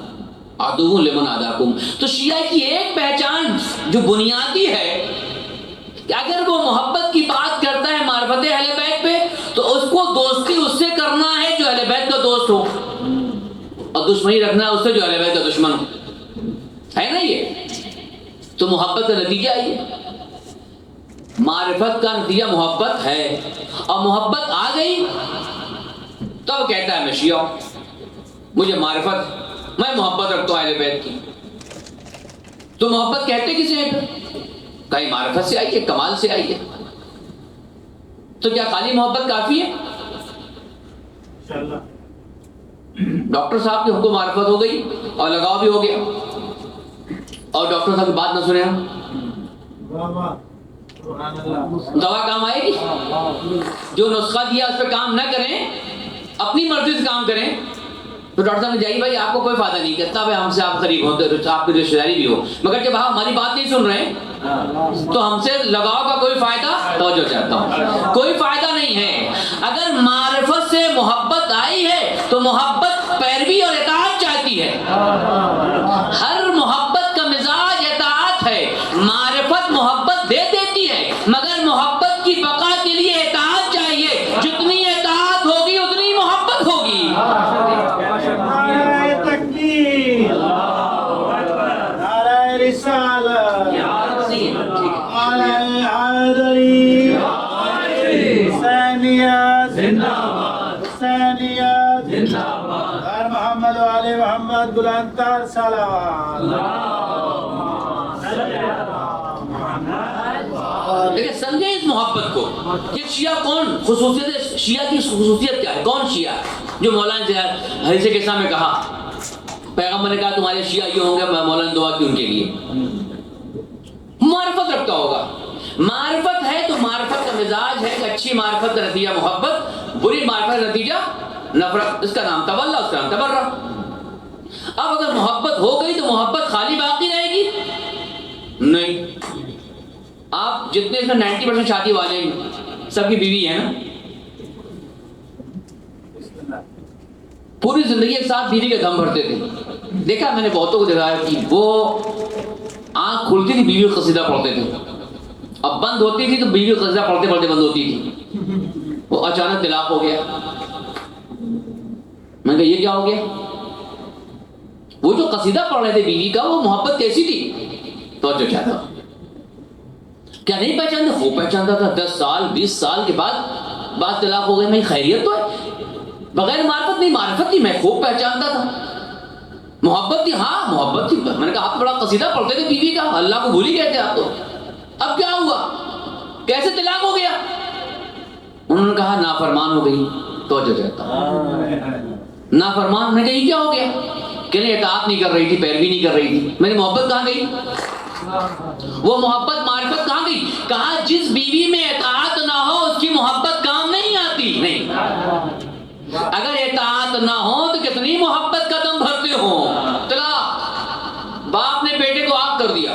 [SPEAKER 1] عدو لمن عاداکم. تو شیعہ کی ایک پہچان جو بنیادی ہے کہ اگر وہ محبت کی بات کرتا ہے معرفت اہل بیت پہ تو اس کو دوستی اس سے کرنا ہے جو اہل بیت کا دوست ہو، اور دشمنی رکھنا ہے اس سے جو اہل بیت کا دشمن ہو. ہے نا یہ؟ تو محبت کا نتیجہ یہ، معرفت کا نتیجہ محبت ہے، اور محبت آ گئی تو کہتا ہے میں شیعہ ہوں، مجھے معرفت، میں محبت رکھتا ہوں اہل بیت کی. تو محبت کہتے کسے ہیں پھر؟ کہیں معرفت سے آئی ہے، کمال سے آئی ہے. تو کیا خالی محبت کافی ہے؟ ڈاکٹر صاحب کی ہم کو معرفت ہو گئی اور لگاؤ بھی ہو گیا، اور ڈاکٹر صاحب کی بات نہ سنیں ہم، دوا کام آئے گی؟ جو نسخہ دیا اس پہ کام نہ کریں، اپنی مرضی سے کام کریں، تو ڈاکٹر صاحب نے جائیے بھائی آپ کو کوئی فائدہ نہیں کرتا، بھائی ہم سے آپ قریب ہوتے، آپ کی رشتہ داری بھی ہو، مگر جب آپ ہماری بات نہیں سن رہے تو ہم سے لگاؤ کا کوئی فائدہ، توجہ چاہتا ہوں، کوئی فائدہ نہیں ہے. اگر معرفت سے محبت آئی ہے تو محبت پیروی اور اطاعت چاہتی ہے. ہر محبت کا مزاج اطاعت ہے. معرفت محبت دے دیتی ہے، مگر محبت کی بقا کے لیے اطاعت چاہیے. جتنی اطاعت ہوگی اتنی محبت ہوگی.
[SPEAKER 2] نعرہ تکبیر، نعرہ رسالت، نعرہ حیدری، حسینیت زندہ باد، حسینیت زندہ باد، ہر محمد و آل محمد بلند تر صلوات.
[SPEAKER 1] لیکن سمجھیں اس محبت کو کہ شیعہ کون، خصوصیت شیعہ کی خصوصیت کیا ہے؟ کون شیعہ؟ جو مولانا سے حدیث قصہ میں کہا، پیغمبر نے کہا تمہارے شیعہ یہ ہوں گے، مولانا نے دعا کی ان کے لیے. معرفت رکھتا ہوگا. معرفت ہے تو معرفت کا مزاج ہے کہ اچھی معرفت کا نتیجہ محبت، بری معرفت کا نتیجہ نفرت. اس کا نام تولا، اس کا نام تبرہ. اب اگر محبت ہو گئی تو محبت خالی باقی رہے گی؟ نہیں. آپ جتنے اس میں 90% شادی والے ہیں سب کی بیوی ہے نا، پوری زندگی ایک ساتھ بیوی کے دم بھرتے تھے. دیکھا میں نے بہتوں کو دیکھا ہے کہ وہ آنکھ کھلتی تھی بیوی قصیدہ پڑھتے تھے، اب بند ہوتی تھی تو بیوی قصیدہ پڑھتے پڑھتے بند ہوتی تھی. وہ اچانک طلاق ہو گیا. میں نے کہا یہ کیا ہو گیا؟ وہ جو قصیدہ پڑھ رہے تھے بیوی کا، وہ محبت کیسی تھی؟ تو جو چاہتا کیا نہیں پہچانتا؟ وہ پہچانتا تھا. 10 سال 20 سال کے بعد طلاق ہو گئی. میں خیریت تو ہے؟ بغیر معرفت نہیں، معرفت تھی، میں خوب پہچانتا تھا. محبت تھی، ہاں محبت تھی. میں نے کہا آپ بڑا قصیدہ پڑھتے تھے بیوی کا، اللہ کو بھول ہی گئے تھے آپ تو. اب کیا ہوا؟ کیسے طلاق ہو گیا؟ انہوں نے کہا نافرمان ہو گئی. توجہ چاہتا ہوں، نافرمان. میں نے کہا یہ کیا ہو گیا؟ کہ نہیں اطاعت نہیں کر رہی تھی، پیروی نہیں کر رہی تھی. میری محبت کہاں گئی؟ وہ محبت معرفت کہاں گئی؟ کہا جس بیوی میں اطاعت نہ ہو اس کی محبت کام نہیں آتی. نہیں، اگر اطاعت نہ ہو تو کتنی محبت کا دم بھرتے ہو. طلاق، باپ نے بیٹے کو آگ کر دیا.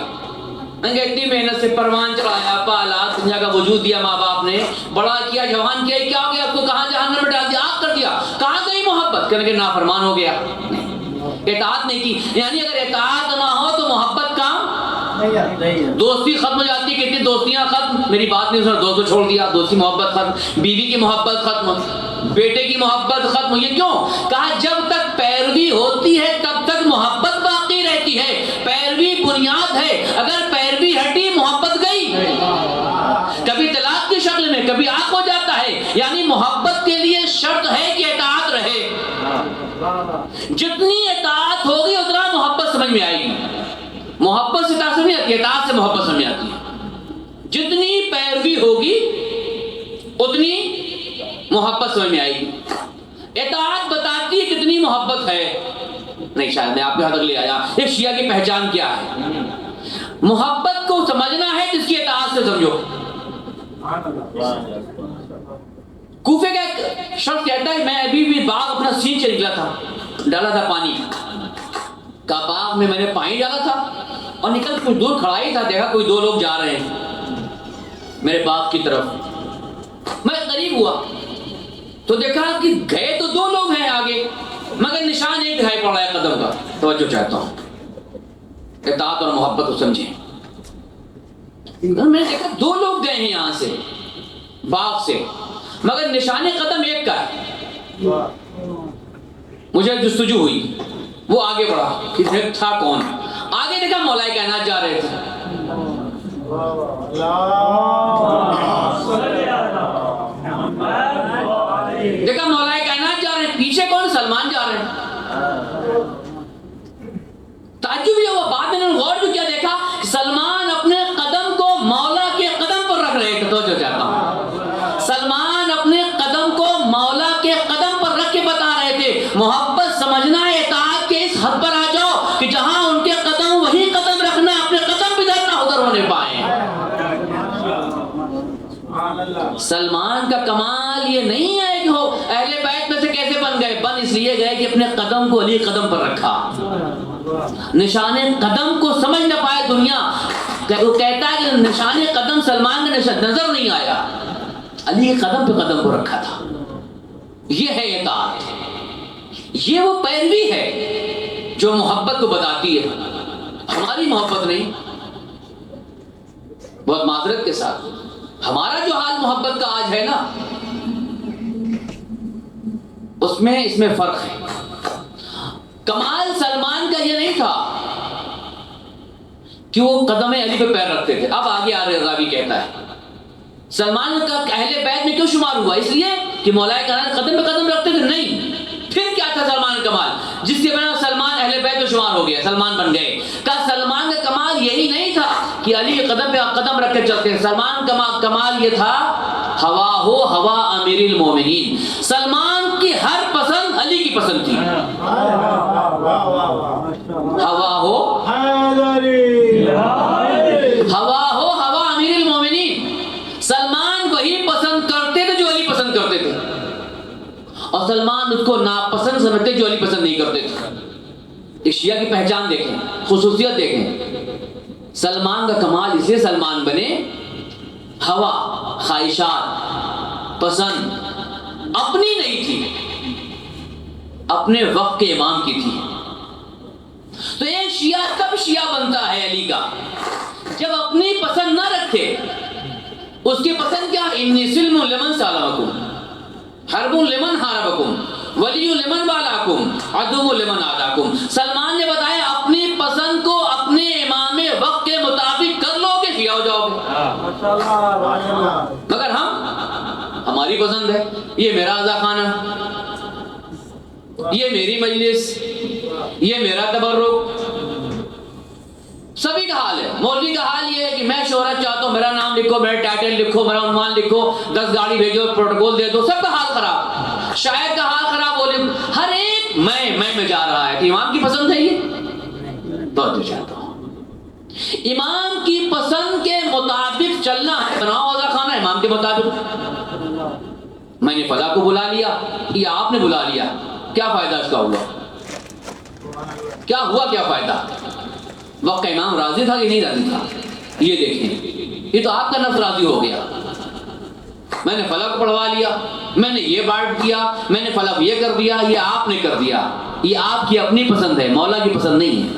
[SPEAKER 1] اتنی محنت سے پروان چڑھایا، پالا، دنیا کا وجود دیا ماں باپ نے، بڑا کیا، جوان کیا، کیا ہو گیا؟ اس کو کہاں جہنم میں ڈال دیا، آگ کر دیا. کہاں گئی محبت؟ کہنے کہ نافرمان ہو گیا، اطاعت نہیں کی. یعنی اگر اطاعت نہ ہو تو محبت کام، دوستی ختم ہو جاتی. کتنی دوستیاں ختم، میری بات نہیں سنا، دوست کو چھوڑ دیا، دوستی محبت ختم. بیوی کی محبت ختم، بیٹے کی محبت ختم. یہ کیوں؟ کہا جب تک پیروی ہوتی ہے تب تک محبت باقی رہتی ہے. پیروی بنیاد ہے، اگر پیروی ہٹی محبت گئی. کبھی طلاق کی شکل میں، کبھی آگ ہو جاتا ہے. یعنی محبت کے لیے شرط ہے کہ اطاعت رہے. جتنی اطاعت ہوگی اتنا محبت سمجھ میں آئے گی. محبت سے اطاعت نہیں آتی، اطاعت سے محبت سمجھ آتی ہے. جتنی پیروی ہوگی اتنی محبت سمجھ میں آئے گی. اطاعت بتاتی ہے کتنی محبت ہے. نہیں، شاید میں آپ کے حد تک لے آیا. یہ شیعہ کی پہچان کیا ہے؟ محبت کو سمجھنا ہے جس کی اطاعت سے سمجھو. کوفے کا ایک شخص کہتا ہے میں ابھی بھی باغ اپنا سینچ سے نکلا تھا، ڈالا تھا پانی کا، باغ میں نے پانی ڈالا تھا اور نکل کچھ دور کھڑا ہی تھا، دیکھا کوئی 2 لوگ جا رہے ہیں میرے باغ کی طرف. میں قریب ہوا تو دیکھا کہ گئے تو 2 لوگ ہیں آگے، مگر نشان ایک دکھائی پڑ رہا ہے قدم کا. توجہ چاہتا ہوں, اطاعت اور محبت کو سمجھیں. میں نے دیکھا 2 لوگ گئے ہیں یہاں سے باغ سے, مگر نشان قدم ایک کا ہے. مجھے جستجو ہوئی, وہ آگے بڑھا کہ تھا کون. آگے دیکھا مولا کائنات جا رہے تھے. دیکھا مولا کائنات جا رہے ہیں, پیچھے کون؟ سلمان جا رہے ہیں. تعجب یہ ہوا. بعد میں نے غور جو کیا دیکھا سلمان اپنے قدم کو مولا کے قدم پر رکھ رہے تھے. توجہ چاہتا ہوں, سلمان اپنے قدم کو مولا کے قدم پر رکھ کے بتا رہے تھے محبت سمجھنا ہے, اطاعت کے اس حد پر آ جاؤ کہ جہاں ان کے قدم وہی قدم رکھنا, اپنے قدم بھی نہ ادھر ہونے پائیں. سلمان کا کمال یہ نہیں ہے کہ وہ اہل بیت میں سے کیسے بن گئے. بن اس لیے گئے کہ اپنے قدم کو علی قدم پر رکھا. نشان قدم کو سمجھ نہ پائے دنیا. وہ کہتا ہے کہ نشان قدم سلمان کا نظر نہیں آیا, علی قدم پہ قدم کو رکھا تھا. یہ ہے اطاعت, یہ وہ پیروی ہے جو محبت کو بتاتی ہے. ہماری محبت نہیں, بہت معذرت کے ساتھ ہمارا جو حال محبت کا آج ہے نا, اس میں فرق ہے. کمال سلمان کا یہ نہیں تھا کہ وہ قدم علی پہ پیر رکھتے تھے. اب آگے آ رہے راوی کہتا ہے سلمان کا اہل بیت میں کیوں شمار ہوا؟ اس لیے کہ مولا کائنات قدم پہ قدم رکھتے تھے. نہیں, پھر کیا تھا سلمان کمال جس کے بنا سلمان اہل بیت میں شمار ہو گیا, سلمان بن گئے. کا سلمان کا کمال یہی نہیں تھا کہ علی کے قدم پہ قدم رکھ کے چلتے ہیں. سلمان کا کمال یہ تھا ہوا ہو ہوا امیر المومنین. سلمان کی ہر پسند علی کی پسند تھی. ہوا ہو ہوا امیر المومنین. سلمان وہی پسند کرتے تھے جو علی پسند کرتے تھے, اور سلمان اس کو ناپسند سمجھتے جو علی پسند نہیں کرتے تھے. ایک شیعہ کی پہچان دیکھیں, خصوصیت دیکھیں. سلمان کا کمال اس لیے سلمان بنے ہوا, خواہشات, پسند اپنی نہیں تھی, اپنے وقت کے امام کی تھی. تو ایک شیعہ کب شیعہ بنتا ہے علی کا؟ جب اپنی پسند نہ رکھے. اس کی پسند کیا؟ انی سلم لمن سالمکم, حرب لمن حاربکم, ولی لمن والاکم, عدو لمن عاداکم. سلمان نے بتایا اپنی پسند کو اپنے امام وقت کے مطابق کر لو گے شیعہ ہو جاؤ گے. مگر ہماری پسند ہے, یہ میرا رضا خانہ, یہ میری مجلس, یہ میرا تبرک. سبھی کا حال ہے. مولوی کا حال یہ ہے کہ میں شہرت چاہتا ہوں, میرا نام لکھو, میرا ٹائٹل لکھو, میرا عنوان لکھو, 10 گاڑی بھیجو, پروٹوکول دے دو. سب کا حال خراب. شاعر کا حال خراب. بولے ہر ایک میں جا رہا ہے. کہ امام کی پسند ہے یہ؟ بہت چاہتا ہوں امام کی پسند کے مطابق چلنا ہے. بناؤ رضا خانہ امام کے مطابق. میں نے فلاں کو بلا لیا یا آپ نے بلا لیا, کیا فائدہ اس کا ہوا؟ کیا ہوا, کیا فائدہ؟ وقت کا امام راضی تھا کہ نہیں راضی تھا؟ یہ دیکھیں, یہ تو آپ کا نفس راضی ہو گیا. میں نے فلاں کو پڑھوا لیا, میں نے یہ بانٹ دیا, میں نے فلاں یہ کر دیا, یہ آپ نے کر دیا. یہ آپ کی اپنی پسند ہے, مولا کی پسند نہیں ہے.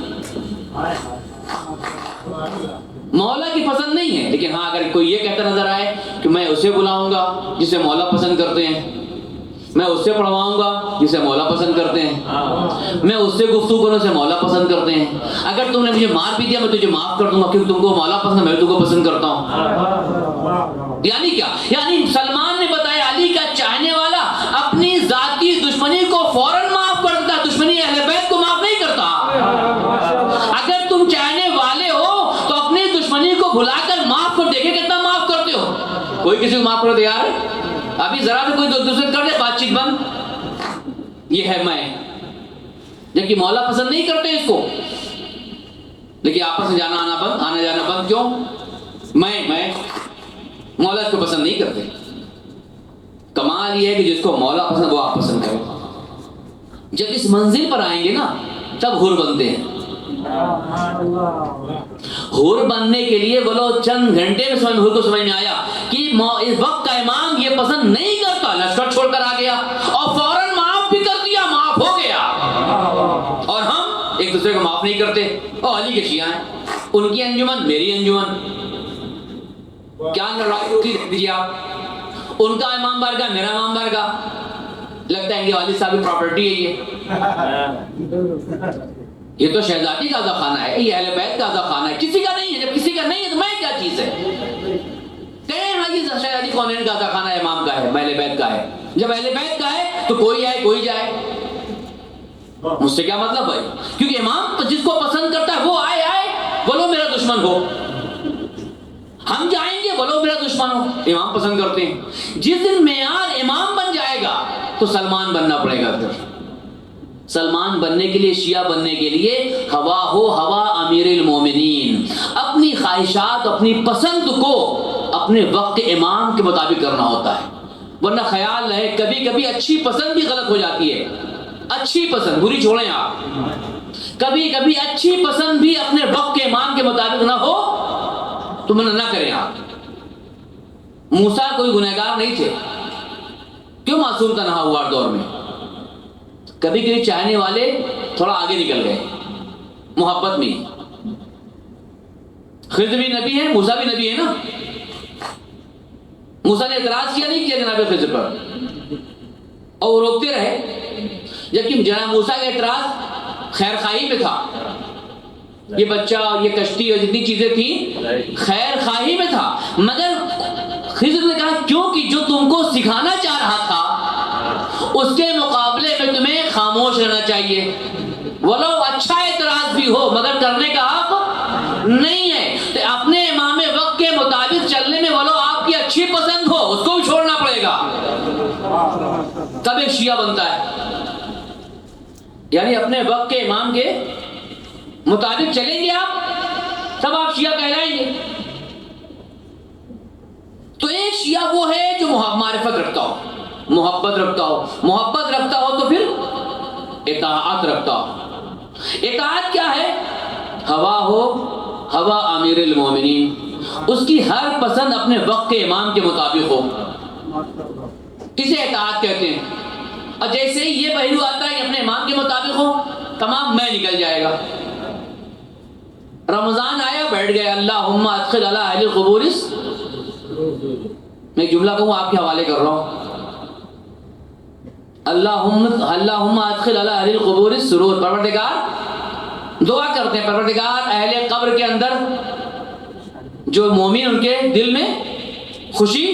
[SPEAKER 1] مولا کی پسند نہیں ہے. لیکن ہاں اگر کوئی یہ کہتا نظر آئے کہ میں اسے بلاؤں گا جسے مولا پسند کرتے ہیں, میں اس سے پڑھواؤں گا جسے مولا پسند کرتے ہیں, میں اس سے گفتگو کروں سے مولا پسند کرتے ہیں, اگر تم نے مجھے مار بھی دیا میں تجھے معاف کر دوں گا کیونکہ تم کو مولا پسند ہے, میں تم کو پسند کرتا ہوں. یعنی کیا؟ یعنی سلمان نے بتایا علی کا چاہنے والا اپنی ذاتی دشمنی کو فوراً معاف کرتا, دشمنی اہل بیت کو معاف نہیں کرتا. اگر تم چاہنے والے ہو تو اپنی دشمنی کو بھلا کر معاف کر, دیکھیں کتنا معاف کرتے ہو. کوئی کسی کو معاف کرو تیار ہے؟ ابھی ذرا سے کوئی دوسرے کر دے بات چیت بند. یہ ہے میں, جبکہ مولا پسند نہیں کرتے اس کو, لیکن آپس میں آنا جانا بند. کیوں؟ میں مولا اس کو پسند نہیں کرتے. کمال یہ ہے کہ جس کو مولا پسند وہ آپ پسند کرو. جب اس منزل پر آئیں گے نا تب حور بنتے ہیں. حور بننے کے لیے بولو چند گھنٹے میں حور کو سمجھ میں آیا کہ اس وقت کا امام یہ پسند نہیں کرتا, لشکر چھوڑ کر آ گیا اور فوراً معاف بھی کر دیا, معاف ہو گیا. ایک دوسرے کو معاف نہیں کرتے. اور علی کے شیعہ ہیں, ان کی انجمن میری انجمن, کیا لڑائی ہوتی دیجیے آپ. ان کا امام بارگاہ میرا امام بارگاہ, لگتا ہے کہ والد صاحب کی پراپرٹی ہے یہ تو شہزادی کا خانہ ہے, یہ اہل بیت کا خانہ ہے, کسی کا نہیں ہے. جب کسی کا نہیں ہے تو میں کیا چیز ہے. کہیں ہاں یہ شہزادی کونین کا خانہ ہے, امام کا ہے, اہل بیت کا ہے. جب اہل بیت کا ہے تو کوئی آئے کوئی جائے, مجھ سے کیا مطلب بھائی. کیونکہ امام جس کو پسند کرتا ہے وہ آئے بولو میرا دشمن ہو, ہم جائیں گے بولو میرا دشمن ہو, امام پسند کرتے ہیں. جس دن معیار امام بن جائے گا تو سلمان بننا پڑے گا. پھر سلمان بننے کے لیے, شیعہ بننے کے لیے ہوا ہو ہوا امیر المومنین, اپنی خواہشات اپنی پسند کو اپنے وقت امام کے مطابق کرنا ہوتا ہے. ورنہ خیال رہے کبھی کبھی اچھی پسند بھی غلط ہو جاتی ہے. اچھی پسند, بری چھوڑیں آپ, کبھی کبھی اچھی پسند بھی اپنے وقت کے امام کے مطابق نہ ہو تو منع نہ کریں آپ. موسیٰ کوئی گنہگار نہیں تھے, کیوں معصوم تنہا ہوا دور میں. کبھی کبھی چاہنے والے تھوڑا آگے نکل گئے محبت میں. خضر بھی نبی ہے, موسیٰ بھی نبی ہے نا. موسیٰ نے اعتراض کیا نہیں کیا جناب خضر پر, اور وہ روکتے رہے. جبکہ جناب موسیٰ کا اعتراض خیر خواہی میں تھا. یہ بچہ, یہ کشتی اور جتنی چیزیں تھیں خیر خواہی میں تھا. مگر خضر نے کہا کیونکہ جو تم کو سکھانا چاہ رہا تھا اس کے مقابلے میں تمہیں خاموش رہنا چاہیے. ولو اچھا اعتراض بھی ہو مگر کرنے کا حق نہیں ہے. تو اپنے امام وقت کے مطابق چلنے میں ولو آپ کی اچھی پسند ہو اس کو بھی چھوڑنا پڑے گا. تب ایک شیعہ بنتا ہے. یعنی اپنے وقت کے امام کے مطابق چلیں گے آپ تب آپ شیعہ کہلائیں گے. تو ایک شیعہ وہ ہے جو معرفت رکھتا ہو, محبت رکھتا ہو. محبت رکھتا ہو تو پھر اطاعت رکھتا ہو. اطاعت کیا ہے؟ ہوا ہو ہوا امیر المومنین, اس کی ہر پسند اپنے وقت کے امام کے مطابق ہو, اسے اطاعت کہتے ہیں. اور جیسے ہی یہ پہلو آتا ہے کہ اپنے امام کے مطابق ہو, تمام میں نکل جائے گا. رمضان آیا, بیٹھ گئے اللہم ادخل علی اہل القبور. میں ایک جملہ کہوں آپ کے حوالے کر رہا ہوں. اللہم ادخل علی اہل القبور السرور. پروردگار دعا کرتے ہیں, پروردگار اہل قبر کے اندر جو مومن ان کے دل میں خوشی,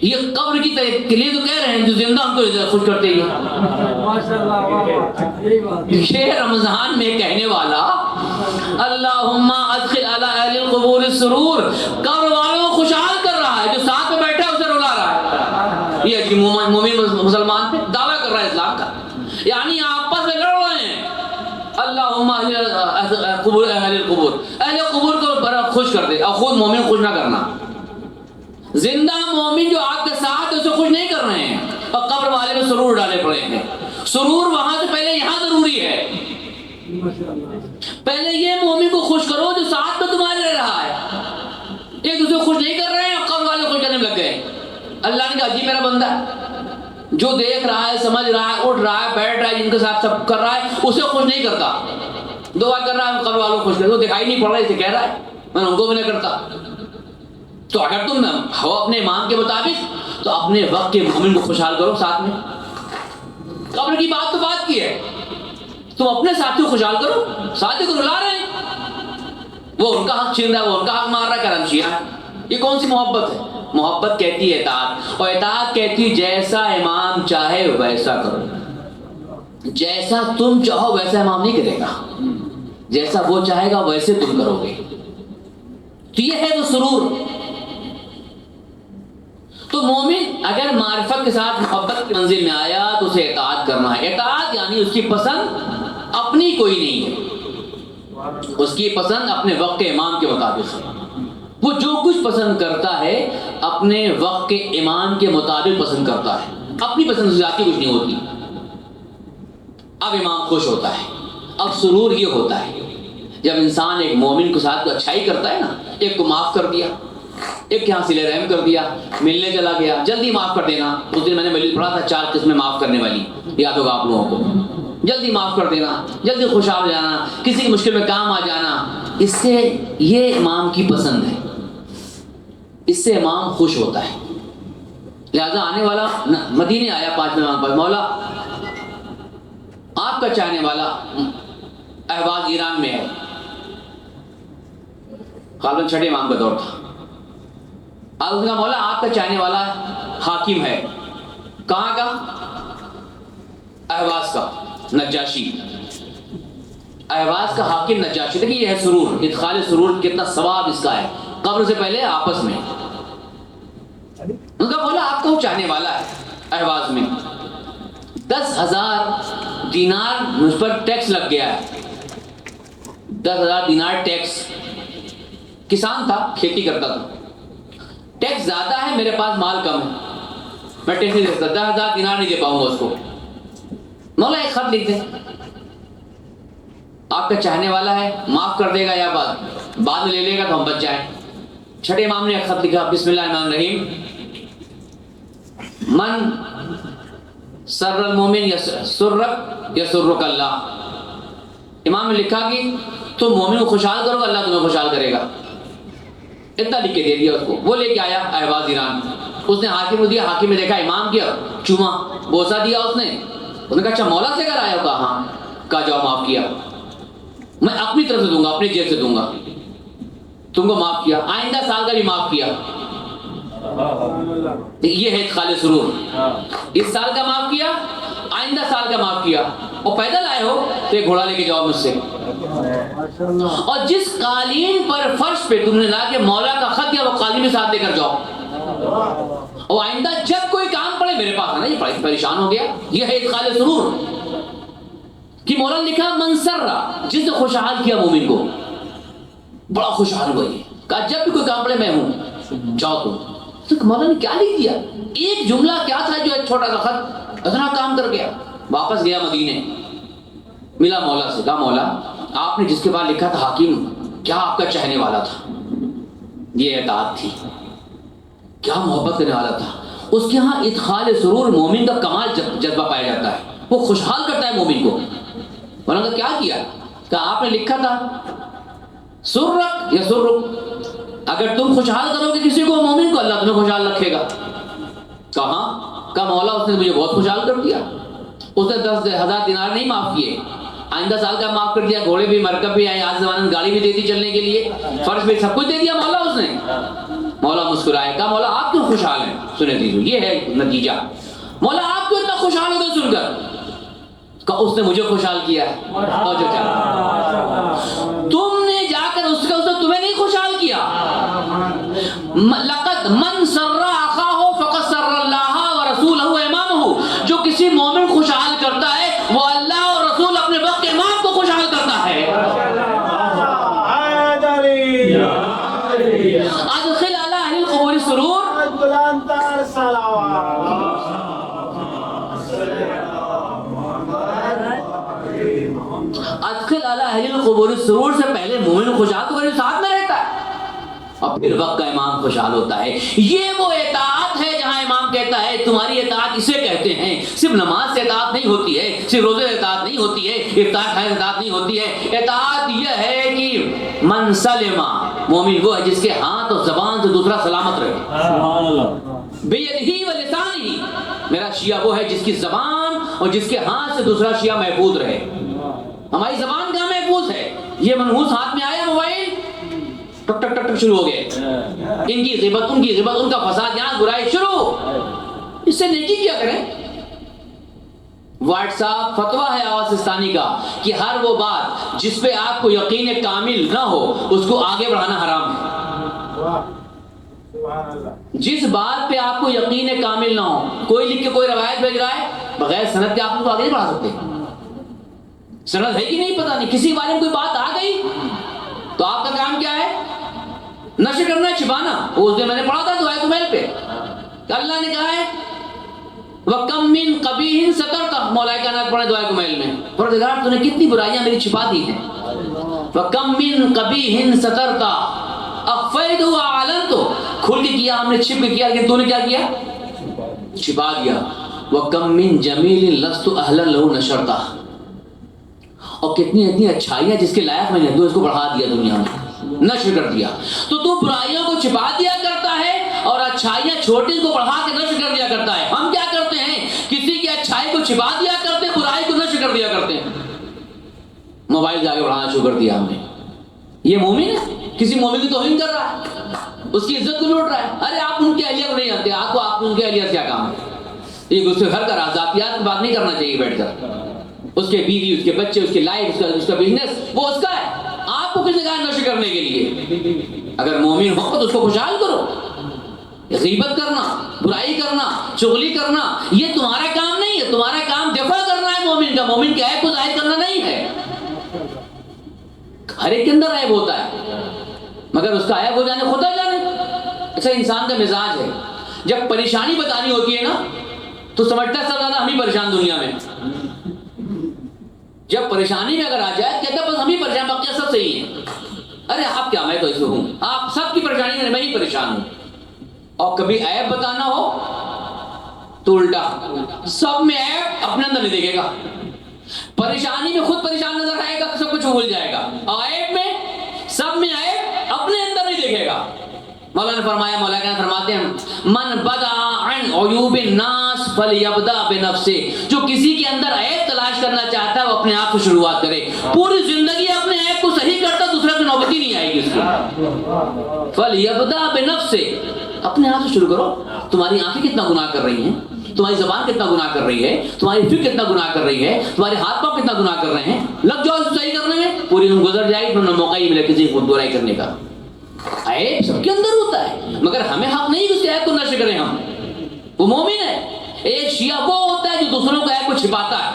[SPEAKER 1] یہ قبر کی کے لیے تو کہہ رہے ہیں, جو زندہ ہم کو خوش کرتے ہیں. یہ رمضان میں کہنے والا اللہم ادخل علی اہل القبور السرور, قبر والوں کو خوشحال کر رہا ہے, جو ساتھ میں بیٹھا ہے اسے رلا رہا ہے. یہ مومن مسلمان پہ دعویٰ کر رہا ہے اسلام کا. یعنی آپس میں لڑ رہے ہیں. اللہم قبور اہل القبور, اہل قبور کو خوش کر دے اور خود مومن خوش نہ کرنا. زندہ مومن جو آپ کے ساتھ اسے خوش نہیں کر رہے ہیں, اور قبر والے میں سرور ڈالے پڑے ہیں. سرور وہاں سے پہلے یہاں ضروری ہے. پہلے یہ مومن کو خوش کرو جو ساتھ میں تمہارے رہ رہا ہے. ایک دوسرے کو خوش نہیں کر رہے ہیں اور قبر والے خوش کرنے میں لگ گئے. اللہ نے کہا جی میرا بندہ جو دیکھ رہا ہے, سمجھ رہا ہے, اٹھ رہا ہے, بیٹھ رہا ہے, جن کے ساتھ سب کر رہا ہے, اسے خوش نہیں کرتا. دعا کر رہا ہے قبر والوں کو خوش کرتا, وہ دکھائی نہیں پڑ رہا اسے کہہ رہا ہے, میں ان کو بھی نہیں کرتا. تو اگر تم ہو اپنے امام کے مطابق تو اپنے وقت کے مومن کو خوشحال کرو ساتھ میں. قبر کی بات تو بات کی ہے, تم اپنے ساتھی کو خوشحال کرو. ساتھی کو رلا رہے ہیں, وہ ان کا حق چھین رہا ہے, وہ ان کا حق مار رہا ہے, کرم شیعہ ہے. یہ کون سی محبت ہے؟ محبت کہتی ہے اطاعت, اور اطاعت کہتی ہے جیسا امام چاہے ویسا کرو. جیسا تم چاہو ویسا امام نہیں کرے گا, جیسا وہ چاہے گا ویسے تم کرو گے. تو یہ ہے وہ سرور. تو مومن اگر معرفت کے ساتھ محبت کی منزل میں آیا تو اسے اطاعت کرنا ہے. اطاعت یعنی اس کی پسند اپنی کوئی نہیں ہے, اس کی پسند اپنے وقت کے امام کے مطابق ہے. وہ جو کچھ پسند کرتا ہے اپنے وقت کے امام کے مطابق پسند کرتا ہے, اپنی پسند سے ذاتی کچھ نہیں ہوتی. اب امام خوش ہوتا ہے. اب سرور یہ ہوتا ہے جب انسان ایک مومن کے ساتھ اچھائی کرتا ہے نا, ایک کو معاف کر دیا, ایک کے یہاں صلہ رحم کر دیا, ملنے چلا گیا, جلدی معاف کر دینا. اس دن میں نے مجلس پڑھا تھا 4 قسمیں معاف کرنے والی, یاد ہوگا آپ لوگوں کو. جلدی معاف کر دینا، جلدی خوشحال ہو جانا، کسی کی مشکل میں کام آ جانا، اس سے یہ امام کی پسند ہے، اس سے امام خوش ہوتا ہے۔ لہذا آنے والا مدینے آیا 5ویں امام پر، مولا آپ کا چاہنے والا اہواز ایران میں ہے، غالباً 6 امام کا دور تھا۔ آپ نے کہا مولا آپ کا چاہنے والا حاکم ہے، کہاں کا؟ اہواز کا، نجاشی، اہواز کا حاکم نجاشی۔ دیکھیں یہ ہے سرور، ادخال سرور، کتنا ثواب اس کا ہے، قبر سے پہلے آپس میں۔ ان کا بولا آپ کا وہ چاہنے والا ہے اہواز میں، 10,000 دینار مجھ پر ٹیکس لگ گیا ہے، 10,000 دینار ٹیکس۔ کسان تھا، کھیتی کرتا تھا، ٹیکس زیادہ ہے، میرے پاس مال کم ہے، میں ٹیکس نہیں دے سکتا، 10,000 دینار نہیں دے پاؤں گا اس کو۔ مولا ایک خط لکھ دیں، آپ کا چاہنے والا ہے، معاف کر دے گا یا بعد میں لے لے گا تو ہم بچ جائیں۔ 6 امام نے ایک خط لکھا، بسم اللہ الرحمن الرحیم، من سر المومن سرک یسرک اللہ۔ امام نے لکھا کہ تم مومن کو خوشحال کرو، اللہ تمہیں خوشحال کرے گا، اتنا لکھ کے دے دیا اس کو۔ وہ لے کے آیا اہواز ایران، اس نے حاکم کو دیا، حاکم نے دیکھا امام کیا، چوما، بوسا دیا اس نے کہا اچھا مولا سے کر آیا ہو؟ کہا ہاں۔ کہا جاؤ معاف کیا، میں اپنی طرف سے دوں گا، اپنی جیب سے دوں گا، تم کو معاف کیا، آئندہ سال کا بھی معاف کیا۔ یہ ہے ادخال سرور، اس سال کا معاف کیا، آئندہ سال کا معاف کیا، اور پیدل آئے ہو تو ایک گھوڑا لے کے جاؤ مجھ سے، اور جس قالین پر فرش پہ تم نے لا کے مولا کا خط دیا وہ قالین بھی ساتھ لے کر جاؤ، اور آئندہ جب کوئی کام پڑے میرے پاس آنا۔ یہ پریشان ہو گیا، یہ ہے ادخال سرور کہ مولا نے لکھا منسرہ، جس نے خوشحال کیا مومن کو، بڑا خوشحال ہوا۔ یہ کہا جب بھی کوئی کام پڑے میں ہوں، جاؤ تم۔ تو مولا نے کیا لکھ دیا، ایک جملہ کیا تھا جو ایک چھوٹا سا خط اتنا کام کر گیا۔ واپس گیا مدینے، ملا مولا سے، کہا مولا آپ نے جس کے بعد لکھا تھا حاکم، کیا آپ کا چاہنے والا تھا، یہ اطاعت تھی، کیا محبت کرنے والا تھا۔ اس کے ہاں ادخال سرور مومن کا کمال جذبہ پایا جاتا ہے، وہ خوشحال کرتا ہے مومن کو۔ مولا نے کیا کیا، کہا آپ نے لکھا تھا سرک یا سرک، اگر تم خوشحال کرو گے کسی کو مومن کو، اللہ تمہیں خوشحال رکھے گا۔ کہا مولا اس نے مجھے بہت خوشحال کر دیا، اس نے 10,000 دینار نہیں معاف کیے، آئندہ سال کا معاف کر دیا، گھوڑے بھی، مرکب بھی آئے، آج زمانے میں گاڑی بھی دے دی چلنے کے لیے، فرش بھی، سب کچھ دے دیا مولا اس نے۔ مولا مسکرائے، کہا مولا آپ کیوں خوشحال ہیں، سنے دیجیے، یہ ہے نتیجہ۔ مولا آپ کیوں اتنا خوشحال ہو گئے سن کر؟ کہا اس نے مجھے خوشحال کیا ہے، اور جو چاہا تم نے جا کر اس نے تمہیں نہیں خوشحال کیا۔ لقد من سر اخاہ فقد سر اللہ ورسولہ امامہ، جو کسی مومن خوشحال کرتا ہے وہ اللہ اور رسول اپنے وقت امام کو خوشحال کرتا ہے۔ ادخل علی اہل القبور السرور، ادخل علی اہل القبور السرور سے پہلے مومن خوشحال تو میرے ساتھ میں رہتا ہے، اور پھر وقت کا امام خوشحال ہوتا ہے۔ یہ وہ اطاعت ہے جہاں امام کہتا ہے تمہاری اطاعت اسے کہتے ہیں، صرف نماز سے اطاعت نہیں ہوتی ہے، صرف روزے سے اطاعت نہیں ہوتی ہے، افطار کھانے سے اطاعت نہیں ہوتی ہے۔ اطاعت یہ ہے کہ من سلم، مومن وہ ہے جس کے ہاتھ اور زبان سے دوسرا سلامت رہے، سبحان اللہ، بیدہ و لسانہ، میرا شیعہ وہ ہے جس کی زبان اور جس کے ہاتھ سے دوسرا شیعہ محفوظ رہے۔ ہماری زبان کہاں محفوظ ہے؟ یہ منحوس ہاتھ میں آیا موبائل، ٹک ٹک ٹک ٹک شروع ہو گئے، ان کی غیبت، ان کی غیبت، ان کا فساد، یہاں برائی شروع، اس سے نیکی کیا کریں؟ واٹس ایپ فتویٰ ہے آواز سستانی کا کہ ہر وہ بات جس پہ آپ کو یقین کامل نہ ہو اس کو آگے بڑھانا حرام ہے۔ جس بات پہ آپ کو یقین کامل نہ ہو، کوئی لکھ کے کوئی روایت بھیج رہا ہے، بغیر سند کے آپ کو آگے نہیں بڑھا سکتے۔ سند ہے کہ نہیں پتہ نہیں، کسی بارے میں کوئی بات آ گئی تو آپ کا کام کیا ہے؟ نشر کرنا، چھپانا۔ اس دن میں نے پڑھا تھا دعائے کمیل پہ کہ اللہ نے کہا ہے وَكَمْ مِنْ قَبِيحٍ سَتَرْتَ، مولا کائنات پڑھے دعائے کمیل میں، پروردگار تو نے کتنی برائیاں میری چھپا دی ہیں۔ وَكَمْ مِنْ قَبِيحٍ سَتَرْتَ أَخْفَيْتُ وَأَعْلَنْتُ، کھل کے کیا ہم نے، چھپ کے کیا، لیکن تو نے کیا کیا؟ چھپا دیا۔ وَكَمْ مِنْ جَمِيلٍ لَسْتُ أَهْلًا لَهُ نَشَرْتَ، اور کتنی اتنی اچھائیاں جس کے لائق میں نہیں، تو اس کو بڑھا دیا دنیا میں، نشر کر دیا. تو برائیوں کو چھپا دیا کرتا ہے اور اچھائیاں چھوٹی کو بڑھا کے نشر کر دیا کرتا ہے. ہم کیا کرتے ہیں؟ کسی کی اچھائی کو چھپا دیا کرتے ہیں، برائی کو نشر کر دیا کرتے ہیں. موبائل سے آگے بڑھانا شروع کر دیا ہم نے. یہ مومن ہے؟ کسی مومن کی توہین کر رہا ہے، اس کی عزت کو لوٹ رہا ہے. ارے آپ ان کی اہلیہ کو نہیں آتے، آپ ان کے اہلیہ سے کیا کام ہے؟ یہ اس کے گھر کا راز، ذاتیات کی بات نہیں کرنا چاہیے بیٹھ کر. اس کے بیوی، اس کے بچے، اس کے لائف، اس کا بزنس، وہ اس کا ہے. آپ کو کس نے کہا نشر کرنے کے لیے؟ اگر مومن ہو تو اس کو خوشحال کرو. غیبت کرنا، برائی کرنا، چغلی کرنا، یہ تمہارا کام نہیں ہے. تمہارا کام دفاع کرنا ہے مومن کا، مومن کے عیب کو ظاہر کرنا نہیں ہے. ہر ایک کے اندر عیب ہوتا ہے، مگر اس کا عیب ہو جانے خدا جانے. اچھا، انسان کا مزاج ہے، جب پریشانی بتانی ہوتی ہے نا تو سمجھتا ہے سب زیادہ ہم ہی پریشان دنیا میں. جب پریشانی میں اگر آ جائے کہتا ہے بس ہم ہی پریشان، باقی سب صحیح ہیں. ارے آپ کیا، میں تو ایسے ہوں، آپ سب کی پریشانی میں میں ہی پریشان ہوں. اور کبھی عیب بتانا ہو تو الٹا، سب میں عیب اپنے اندر نہیں دیکھے گا. پریشانی میں خود پریشان نظر آئے گا، سب کچھ بھول جائے گا. اور عیب میں، سب میں عیب اپنے اندر نہیں دیکھے گا. مولانا فرمایا، مولانا فرماتے ہیں من بدا عن عیوب الناس فلیبدا بنفسہ. جو کسی کے اندر عیب تلاش کرنا چاہتا ہے وہ اپنے آپ سے شروعات کرے. پوری زندگی اپنے عیب کو صحیح کرتا، دوسرے کی نوبت ہی نہیں آئے گی اس کو. فلیبدا بنفسہ، اپنے آپ سے شروع کرو. تمہاری آنکھیں کتنا گناہ کر رہی ہیں، تمہاری زبان کتنا گناہ کر رہی ہے، تمہاری فکر کتنا گناہ کر رہی ہے، تمہارے ہاتھ پاؤں کتنا گناہ کر رہے ہیں. لگ جاؤ اس کو صحیح کرنے میں، پوری دن گزر جائے گی، موقع ہی ملے کسی کو برائی کرنے کا. عیب سب کے اندر ہوتا ہے، مگر ہمیں حق نہیں کہ اس کے عیب کو نشر کریں. ہم، وہ مومن ہے. ایک شیعہ وہ ہوتا ہے جو دوسروں کا عیب کو چھپاتا ہے،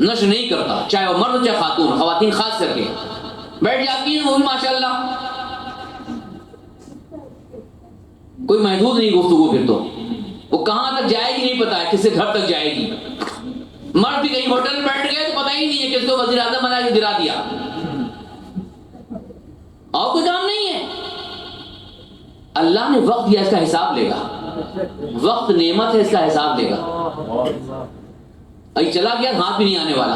[SPEAKER 1] نشر نہیں کرتا، چاہے وہ مرد چاہے خاتون. خواتین خاص کر کے بیٹھ جاتی ہیں وہ بھی ماشاءاللہ، کوئی محدود نہیں گفتگو. پھر تو وہ کہاں تک جائے گی نہیں پتا ہے، کس سے گھر تک جائے گی. مرد بھی کہیں ہوٹل میں بیٹھ گئے تو پتہ ہی نہیں ہے کس کو وزیر اعظم بنا کے گرا دیا، اور کوئی کام نہیں ہے. اللہ نے وقت دیا، اس کا حساب لے گا. وقت نعمت ہے، اس کا حساب لے گا. ابھی چلا گیا، ہاتھ بھی نہیں آنے والا.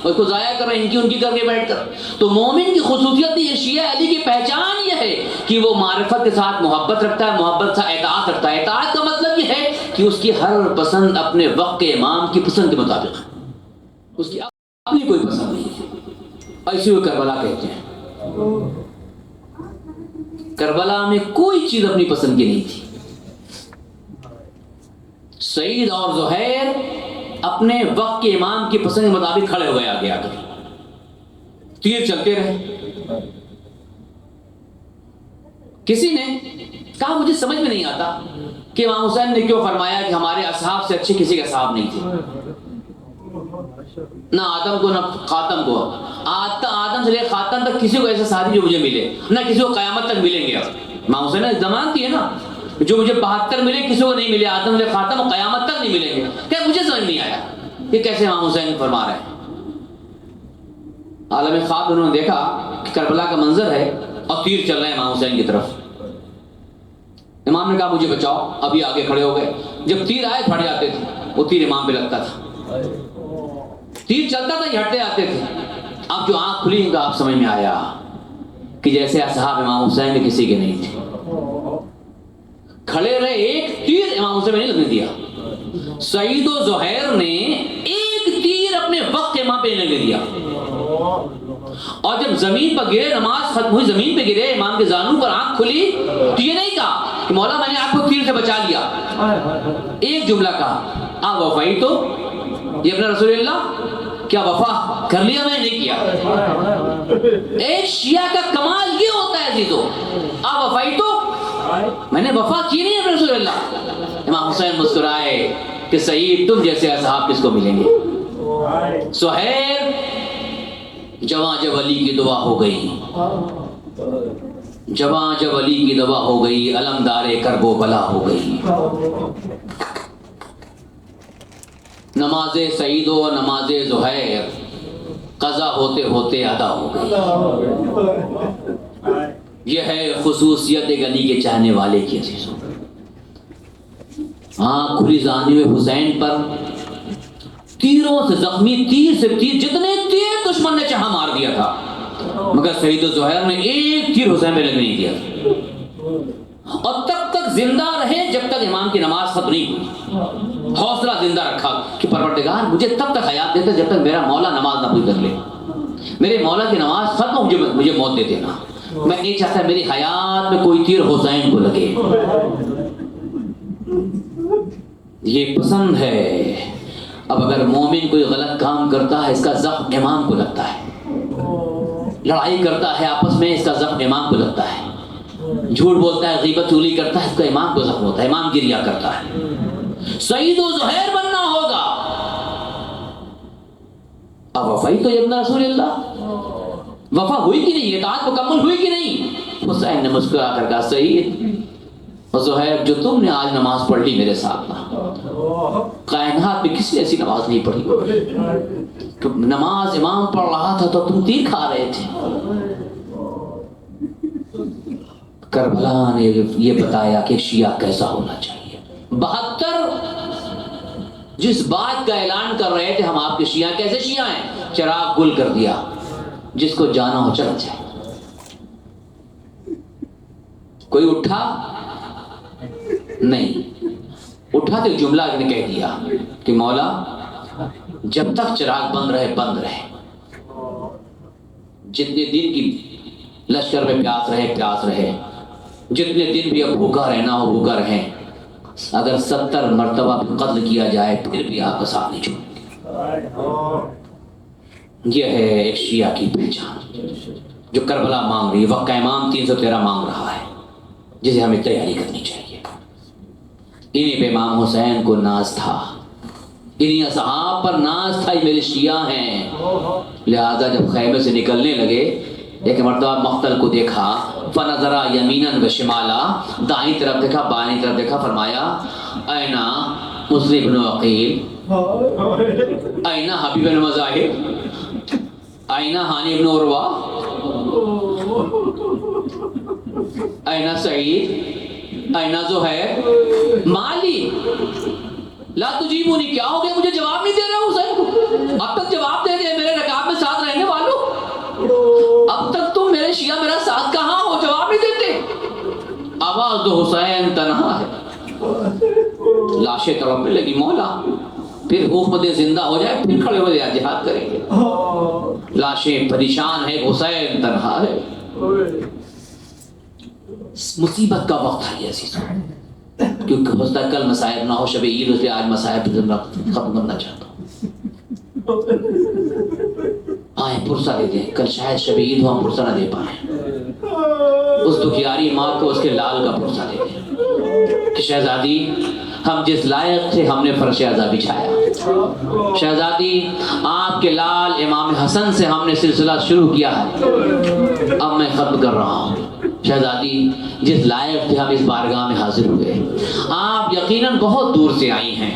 [SPEAKER 1] اور اس کو ضائع کر رہے ہیں، ان کی کر کے بیٹھ کر. تو مومن کی خصوصیت یہ شیعہ علی کی پہچان یہ ہے کہ وہ معرفت کے ساتھ محبت رکھتا ہے، محبت سے اطاعت رکھتا ہے. اطاعت کا مطلب یہ ہے کہ اس کی ہر پسند اپنے وقت کے امام کی پسند کے مطابق ہے، اس کی اپنی کوئی پسند نہیں. ایسے وہ کربلا کہتے ہیں. کربلا میں کوئی چیز اپنی پسند کی نہیں تھی. سعید اور زہیر اپنے وقت کے امام کی پسند کے مطابق کھڑے ہو گئے آگے آ کر. تیر چلتے رہے. کسی نے کہا مجھے سمجھ میں نہیں آتا کہ امام حسین نے کیوں فرمایا کہ ہمارے اصحاب سے اچھے کسی کے اصحاب نہیں تھے. نہ آدم کو نہ خاتم کو. آدم سے لے خاتم تک کسی کو ایسے صحابی جو مجھے ملے، نہ کسی کو قیامت تک ملیں گے. امام حسین نے زمان کی ہے نا، جو مجھے 72 ملے کسی کو نہیں ملے، آدم سے خاتم اور قیامت تک نہیں ملیں گے. کہ مجھے سمجھ نہیں آیا یہ کیسے امام حسین فرما رہے ہیں. عالم خواب انہوں نے دیکھا کہ کربلا کا منظر ہے اور تیر چل رہے ہیں امام حسین کی طرف. امام نے کہا مجھے بچاؤ. ابھی آگے کھڑے ہو گئے. جب تیر آئے پھٹ جاتے تھے، وہ تیر امام پہ لگتا تھا. تیر چلتا تھا، یہ ہٹتے آتے تھے. اب جو آنکھ کھلی ان کا آپ سمجھ میں آیا کہ جیسے اصحاب امام حسین کے کسی کے نہیں تھے. کھڑے رہے، ایک تیر امام حسین میں نہیں لگنے دیا. سعید و زہیر نے ایک تیر اپنے وقت کے امام پہ نہیں لگنے دیا. اور جب زمین پر گرے، نماز ختم ہوئی، زمین پہ گرے، امام کے زانو پر آنکھ کھلی تو یہ نہیں کہا کہ مولا میں نے آپ کو تیر سے بچا لیا. ایک جملہ کہا، آپ وفائی تو یہ اپنا رسول اللہ کیا وفا کر لیا میں نہیں کیا. ایک شیعہ کا کمال یہ ہوتا ہے عزیزو، آپ وفائی تو میں نے وفا کی نہیں ہے رسول اللہ. امام حسین مسکرائے کہ سعید تم جیسے اصحاب کس کو ملیں گے. سہیل جواں جب علی کی دعا ہو گئی، جواں جب علی کی دعا ہو گئی، علمدار کرب و بلا ہو گئی. نماز سعید و نماز زہیر قضا ہوتے ہوتے ادا ہو گئی. یہ ہے خصوصیت ایک علی کے چاہنے والے کی عزیزوں. آنکھ کھلی زانو حسین پر تیروں سے زخمی، تیر سے تیر، جتنے تیر دشمن نے چاہا مار دیا تھا، مگر سعید زہیر نے ایک تیر حسین پہ لگنے نہیں دیا، اور تب تک زندہ رہے جب تک امام کی نماز ختم نہیں ہوئی۔ حوصلہ زندہ رکھا کہ پروردگار مجھے تب تک حیات دیتا جب تک میرا مولا نماز نہ پوری کر لے، میرے مولا کی نماز ختم ہو مجھے موت دے دینا، میں نہیں چاہتا میری حیات میں کوئی تیر حسین کو لگے۔ یہ پسند ہے۔ اب اگر مومن کوئی غلط کام کرتا ہے اس کا زخم امام کو لگتا ہے، لڑائی کرتا ہے آپس میں اس کا زخم امام کو لگتا ہے، جھوٹ بولتا ہے، غیبت چغلی کرتا ہے اس کا امام کو زخم ہوتا ہے، امام گریا کرتا ہے۔ سعید و زہیر بننا ہوگا۔ اب وفائی تو ابن رسول اللہ، وفا ہوئی کہ نہیں، اطاعت مکمل ہوئی کہ نہیں؟ حسین نے مسکرا کر کہا سعید اور زہیر جو تم نے آج نماز پڑھ لی میرے ساتھ نا، کائنات میں کسی ایسی نماز نہیں پڑھی۔ تو نماز امام پڑھ رہا تھا تو تم تیر کھا رہے تھے۔ کربلا نے یہ بتایا کہ شیعہ کیسا ہونا چاہیے۔ 72 جس بات کا اعلان کر رہے تھے ہم آپ کے شیعہ، کیسے شیعہ ہیں؟ چراغ گل کر دیا، جس کو جانا ہو چلا جائے۔ کوئی اٹھا نہیں، اٹھا تو جملہ نے کہہ دیا کہ مولا جب تک چراغ بند رہے بند رہے، جتنے دن کی لشکر میں پیاس رہے پیاس رہے، جتنے دن بھی اب بھوکا رہنا ہو بھوکا رہیں، اگر 70 مرتبہ بھی قتل کیا جائے پھر بھی آپ کا ساتھ نہیں چھوڑیں گے۔ یہ ہے ایک شیعہ کی پہچان جو کربلا مانگ رہی ہے، وقت امام 313 مانگ رہا ہے، جسے ہمیں تیاری کرنی چاہیے۔ انہیں پہ امام حسین کو ناز تھا، انہیں اصحاب پر ناز تھا، یہ میرے شیعہ ہیں۔ لہذا جب خیمے سے نکلنے لگے ایک مرتبہ مقتل کو دیکھا، فنظرا یمیناً و شمالا، دائیں طرف دیکھا بائیں طرف دیکھا، فرمایا اینا مسلم بن عقیل، اینا حبیب بن مظاہر، اینا ہانی بن عروہ، اینا سعید، اینا زہیر، مالی لا تجیبونی، کیا ہو گیا مجھے جواب نہیں دے رہے حسین کو؟ اب تک جواب دے دے میرے رکاب میں ساتھ رہنے والوں، اب تک تم میرے شیعہ میرا ساتھ کہاں ہو، جواب نہیں دیتے۔ آواز تو حسین تنہا ہے، لاشیں تڑپنے لگی، مولا پھر حکومت زندہ ہو جائے پھر کھڑے ہو جائے جہاد کریں گے۔ لاشیں پریشان ہے، حسین تنہا ہے۔ مصیبت کا وقت ہے یہ عزیزوں، کیونکہ ہو سکتا ہے کل مصائب نہ ہو، شب عید، اس لیے آج مصائب ختم کرنا چاہتا ہوں۔ آئیں پرسہ دے دیں، کل شاید شب عید ہو ہم پرسہ نہ دے پائیں، اس دکھیاری ماں کو اس کے لال کا پرسہ دے دیں کہ شہزادی ہم جس لائق تھے ہم نے فرش عزا بچھایا، شہزادی آپ کے لال امام حسن سے ہم نے سلسلہ شروع کیا ہے، اب میں ختم کر رہا ہوں۔ شہزادی جس لائق تھے ہم اس بارگاہ میں حاضر ہوئے، آپ یقیناً بہت دور سے آئی ہیں،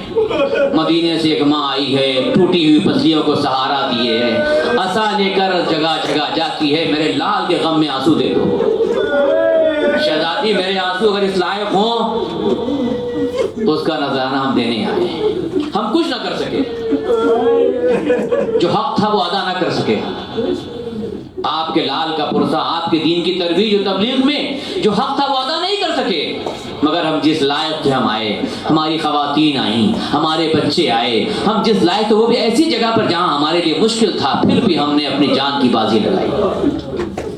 [SPEAKER 1] مدینے سے ایک ماں آئی ہے، ٹوٹی ہوئی پسلیوں کو سہارا دیے ہے، عصا لے کر جگہ جگہ جاتی ہے، میرے لال کے غم میں آنسو دے دو۔ شہزادی میرے آنسو اگر اس لائق ہوں تو اس کا نذرانہ ہم دینے آئے ہیں، ہم کچھ نہ کر سکے، جو حق تھا وہ ادا نہ کر سکے، آپ کے لال کا پرسہ، آپ کے دین کی ترویج و تبلیغ میں جو حق تھا وہ ادا نہیں کر سکے، مگر ہم جس لائق تھے ہم آئے، ہماری خواتین آئیں، ہمارے بچے آئے، ہم جس لائق تھے وہ بھی ایسی جگہ پر جہاں ہمارے لیے مشکل تھا، پھر بھی ہم نے اپنی جان کی بازی لگائی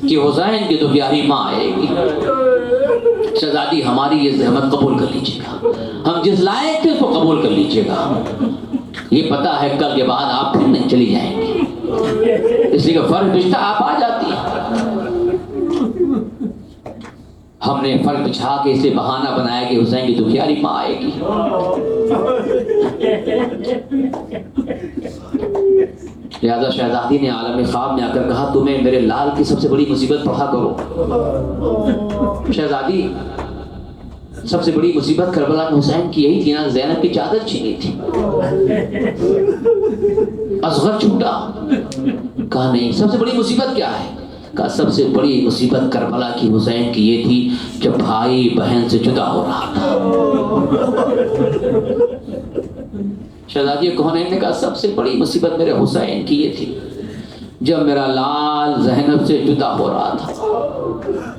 [SPEAKER 1] کہ حسین کی تو پیاری ماں آئے گی۔ شہزادی ہماری یہ زحمت قبول کر لیجیے گا، ہم جس لائق تھے اس کو قبول کر لیجیے گا، یہ پتہ ہے کل کے بعد آپ پھر نہیں چلی جائیں گے، اس لیے کہ فرض بچتا آپ آ جاتی ہے۔ ہم نے فرض بچھا کے اس لیے بہانہ بنایا کہ حسین کی دکھیاری ماں آئے گی۔ لہذا شہزادی نے عالم خواب میں آ کر کہا تمہیں میرے لال کی سب سے بڑی مصیبت پڑھا کرو۔ شہزادی سب سے بڑی مصیبت کربلا میں حسین کی یہی تھی نا، زینب کی چادر چھینی تھی، اصغر چھوٹا۔ کہا نہیں، سب سے بڑی مصیبت کیا ہے؟ کہا سب سے بڑی مصیبت کربلا کی حسین کی یہ تھی جب بھائی بہن سے جدا ہو رہا تھا۔ شہزادی کونین نے کہا سب سے بڑی مصیبت میرے حسین کی یہ تھی، جب میرا لال زینب سے جدا ہو رہا تھا،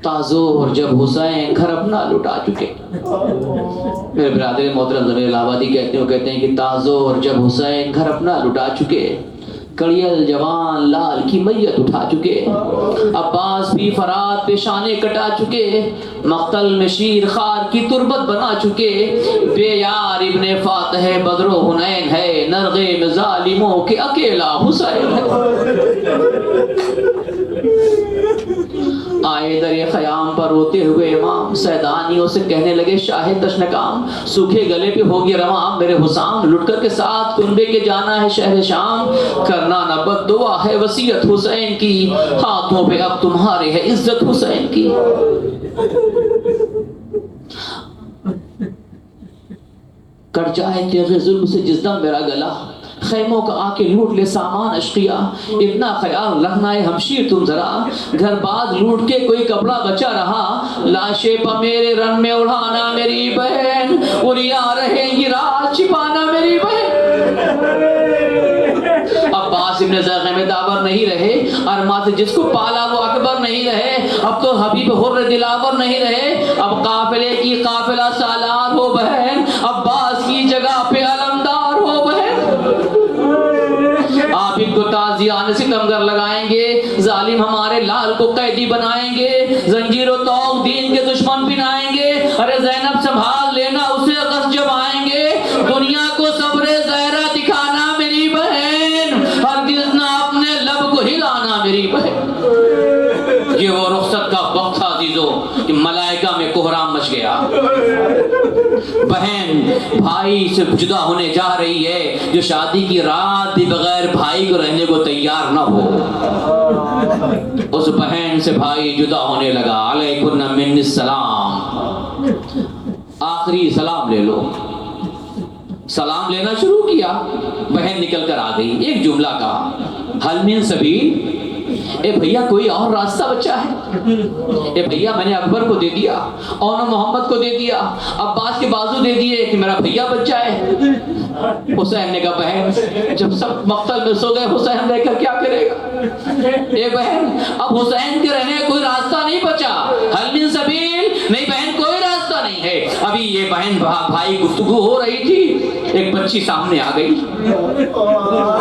[SPEAKER 1] تازور جب حسین گھر اپنا لٹا چکے. میرے برادر محترم ضمیر آبادی کہتے ہیں کہ تازور جب حسین گھر اپنا لٹا چکے، کڑیل جوان لال کی میت اٹھا چکے، عباس بھی فرات پیشانے کٹا چکے، مقتل میں شیر خار کی تربت بنا چکے، بے یار ابن فاتح بدر و حنین ہے، نرغے میں ظالموں کے اکیلا حسین ہے. آئے در خیام پر روتے ہوئے امام سیدانیوں سے کہنے لگے شاہ تشنکام، سوکھے گلے پہ ہوگی رواں میرے حسام، لٹ کر کے ساتھ کنبے کے جانا ہے شہر شام، کرنا نہ بد دعا ہے وصیت حسین کی، ہاتھوں پہ اب تمہارے ہے عزت حسین کی. کٹ جائے تیغ ظلم سے جس دم میرا گلا، خیموں کا آ کے لوٹ لے سامان اشقیا، اتنا خیال رکھنا ہے ہمشیر تم ذرا، گھر بعد لوٹ کے کوئی کپڑا بچا رہا، لاشے پا میرے رن میں اڑانا میری بہن، اڑیا رہیں گی رات چھپانا میری بہن. عباس ابن زیغ میں داور نہیں رہے، ارما سے جس کو پالا وہ اکبر نہیں رہے، اب تو حبیب حر دلاور نہیں رہے، اب قافلے کی قافلہ سالار ہو بہن، عباس کی جگہ پہ علمدار ہو بہن. آپ ان کو تازیان ستمگر لگائیں گے، ظالم ہمارے لال کو قیدی بنائیں گے، زنجیر و طوق دین کے دشمن بنائیں گے، ارے زینب سنبھال لینا اسے غصب جب آئیں گے، دنیا کو صبر زہرا دکھانا میری بہن، ہرگز نہ اپنے لب کو ہلانا میری بہن. یہ وہ رخصت کا وقت تھا عزیزو کہ ملائکہ میں کوہرام مچ گیا. بہن بھائی سے جدا ہونے جا رہی ہے، جو شادی کی رات بھی بغیر بھائی کو رہنے کو تیار نہ ہو، اس بہن سے بھائی جدا ہونے لگا. علیکن من السلام، آخری سلام لے لو. سلام لینا شروع کیا، بہن نکل کر آ گئی، ایک جملہ کہا حل من سبیل، اے بھیا کوئی اور راستہ بچا ہے؟ اے بھیا میں نے اکبر کو دے دیا، اور محمد کو دے دیا، عباس کے بازو دے دیے کہ میرا بھیا بچہ ہے. حسین نے کہا بہن جب سب مقتل میں سو گئے حسین رہ کر کیا کرے گا؟ اے بہن اب حسین کے رہنے کوئی راستہ نہیں بچا، حل من سبیل نہیں بہن کوئی راستہ نہیں ہے. ابھی یہ بہن بھائی گفتگو ہو رہی تھی، ایک بچی سامنے آ گئی.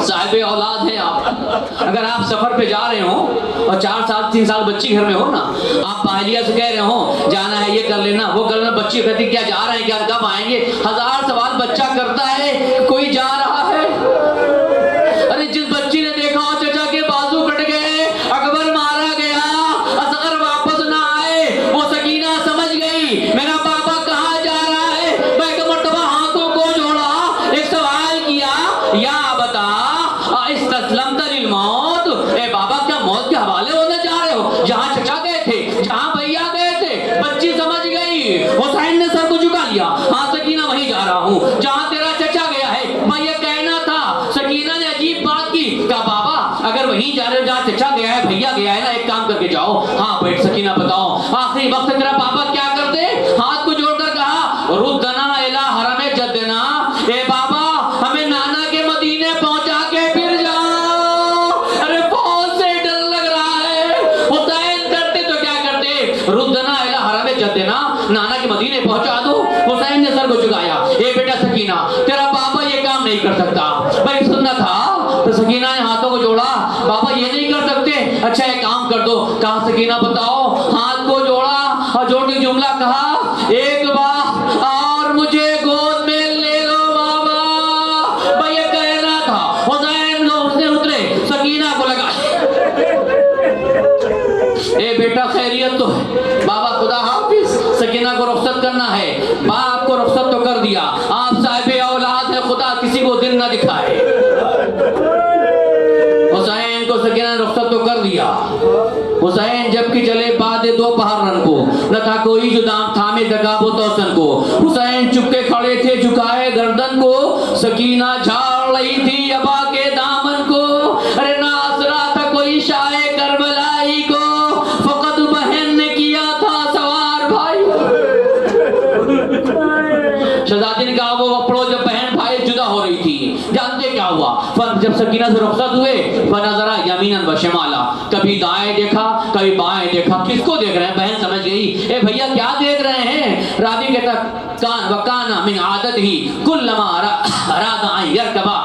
[SPEAKER 1] صاحب اولاد ہیں آپ، اگر آپ سفر پہ جا رہے ہوں اور 4 سال 3 سال بچی گھر میں ہو نا، آپ اہلیہ سے کہہ رہے ہوں جانا ہے یہ کر لینا وہ کر لینا، بچی کہتی کیا جا رہے ہیں کیا کب آئیں گے، 1000 سوال بچہ کرتا ہے کوئی جا رہا ہے. ارے جس بچی نے دیکھا ہو چچا کے بازو کٹ گئے، اکبر مارا گیا، اصغر واپس نہ آئے، وہ سکینہ سمجھ گئی میرا بابا کہاں جا رہا ہے. میں ایک مرتبہ ہاتھوں کو جوڑا، ایک سوال کیا یا بتا استسلمت للموت، اے بابا کیا موت کے حوالے ہونے جا رہے ہو؟ جہاں چچا گئے تھے جہاں بھیا گئے تھے، بچی سمجھ گئی. حسین نے سر کو جھکا لیا، ہاں سکینہ وہیں جا رہا ہوں جہاں تیرا چچا گیا ہے، میں یہ کہنا تھا. سکینہ نے عجیب بات کی، کہا بابا اگر وہیں جا رہے ہو جہاں چچا گیا ہے بھیا گیا ہے نا، ایک کام کر کے جاؤ. ہاں بیٹھ سکینہ بتاؤ آخری وقت تیرا بابا کیا کرتے؟ ہاتھ کو جوڑ کر کہا ردنا الی حرم جدنا، اے بابا ہمیں نانا کے مدینے پہنچا کے پھر جاؤ. ارے بہت سے ڈر لگ رہا ہے. حسین کرتے تو کیا کرتے، ردنا الی حرم جدنا، نانا کے مدینے پہنچا دو. حسین نے سر کو جھکایا، اے بیٹا سکینہ تیرا بابا یہ کام نہیں کر سکتا. بھائی سننا تھا تو سکینہ نے ہاتھوں کو جوڑا، بابا یہ نہیں کر سکتے، اچھا ایک کام کر دو. کہا سکینہ بتاؤ، ہاتھ کو جوڑا اور جوڑ کے جملہ کہا ایک بار اور مجھے گود میں لے لو بابا. بھائی یہ کہنا تھا. حسین سے اترے، سکینہ کو لگا اے بیٹا خیریت تو ہے، بابا خدا حافظ. سکینہ کو رخصت کرنا ہے، باپ کو رخصت تو کر دیا، آپ صاحب اولاد ہے، خدا کسی کو دل نہ دکھائے. حسین کو سکینہ نے رخصت تو کر دیا. حسین جب کی چلے بعد 2 پہر رن کو، نہ تھا کوئی جو دام تھامے دگاب و توسن کو. حسین چپکے کھڑے تھے جھکائے گردن کو، سکینہ جھاڑ رہی تھی ابا کے دامن کو. ارے نہ آسرا تھا کوئی شاہ کربلائی کو، فقط بہن نے کیا تھا سوار بھائی. شہزادی نے کہا وہ اپڑو جب بہن بھائی جب سکینہ سے رخصت ہوئے فنظرا یمیناً و شمالا، کبھی دائیں دیکھا کبھی بائیں دیکھا. کس کو دیکھ رہے ہیں؟ بہن سمجھ گئی اے بھیا کیا دیکھ رہے ہیں؟ راوی کہتا کان وکانا من عادت ہی کلما اراد ان یرکبا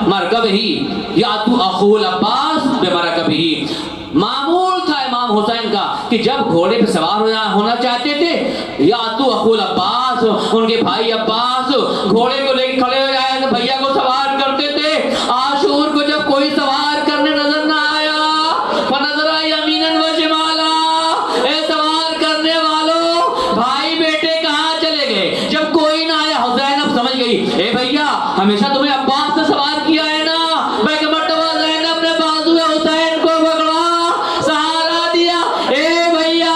[SPEAKER 1] مرکب ہی یاتو اخو العباس بمرکب ہی. معمول تھا امام حسین کا کہ جب گھوڑے پہ سوار ہونا چاہتے تھے یا تو اخو العباس، ان کے بھائی عباس گھوڑے کو لے کے کھڑے ہو جائے تو بھیا کو سوار کرتے تھے. عاشور کو جب کوئی سوار کرنے نظر نہ آیا فنظرا یمیناً و شمالا، اے سوار کرنے والوں بھائی بیٹے کہاں چلے گئے؟ جب کوئی نہ آیا حسین اب سمجھ گئی اے بھیا ہمیشہ تمہیں عباس سے سوار کیا ہے نا. بیگ مرتبہ زینب نے بازو حسین کو پکڑا، سہارا دیا، اے بھیا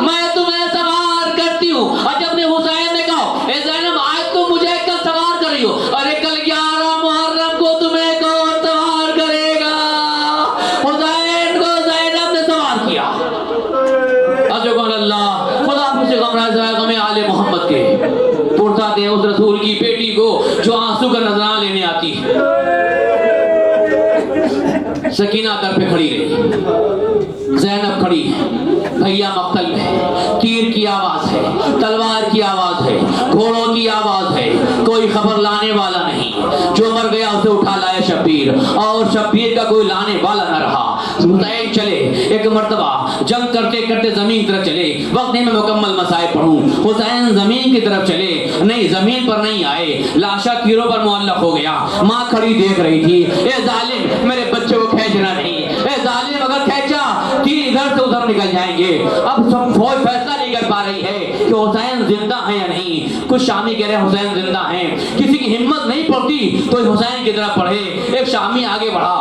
[SPEAKER 1] میں تمہیں سوار کرتی ہوں. اور جب نے حسین نے کہا اے زینب آج تم مجھے کل سوار کر رہی ہو، ارے کل 11 محرم کو تمہیں کون سوار کرے گا؟ حسین کو زینب نے سوار کیا. اجوکن اللہ خدا سے غم رضا غم آل محمد کے پرتا دے اس رسول کی بیٹی کو جو آنسو کا نذرانہ لینے آتی ہے. سکینہ در پہ کھڑی رہی، زینب کھڑی ہے، بھیا مقتل میں، تیر کی آواز ہے، تلوار کی آواز ہے، گھوڑوں کی آواز ہے، کوئی خبر لانے والا نہیں. جو مر گیا اسے اٹھا لایا شبیر، اور شبیر کا کوئی لانے والا نہ رہا. حسین چلے ایک مرتبہ جنگ کرتے کرتے زمین کی طرف چلے. وقت نہیں میں مکمل مسائل پڑھوں. حسین زمین کی طرف چلے، نہیں زمین پر نہیں آئے، لاشا تیروں پر معلق ہو گیا. ماں کھڑی دیکھ رہی تھی، اے ظالم میرے بچے کو کھینچنا نہیں، اے ظالم اگر کھینچا تیر ادھر سے ادھر نکل جائیں گے. اب سب فوج فیصلہ نہیں کر پا رہی ہے کہ حسین زندہ ہیں یا نہیں. کچھ شامی کہہ رہے ہیں حسین زندہ ہیں، کسی کی ہمت نہیں پڑتی تو حسین کی طرف پڑھے. ایک شامی آگے بڑھا،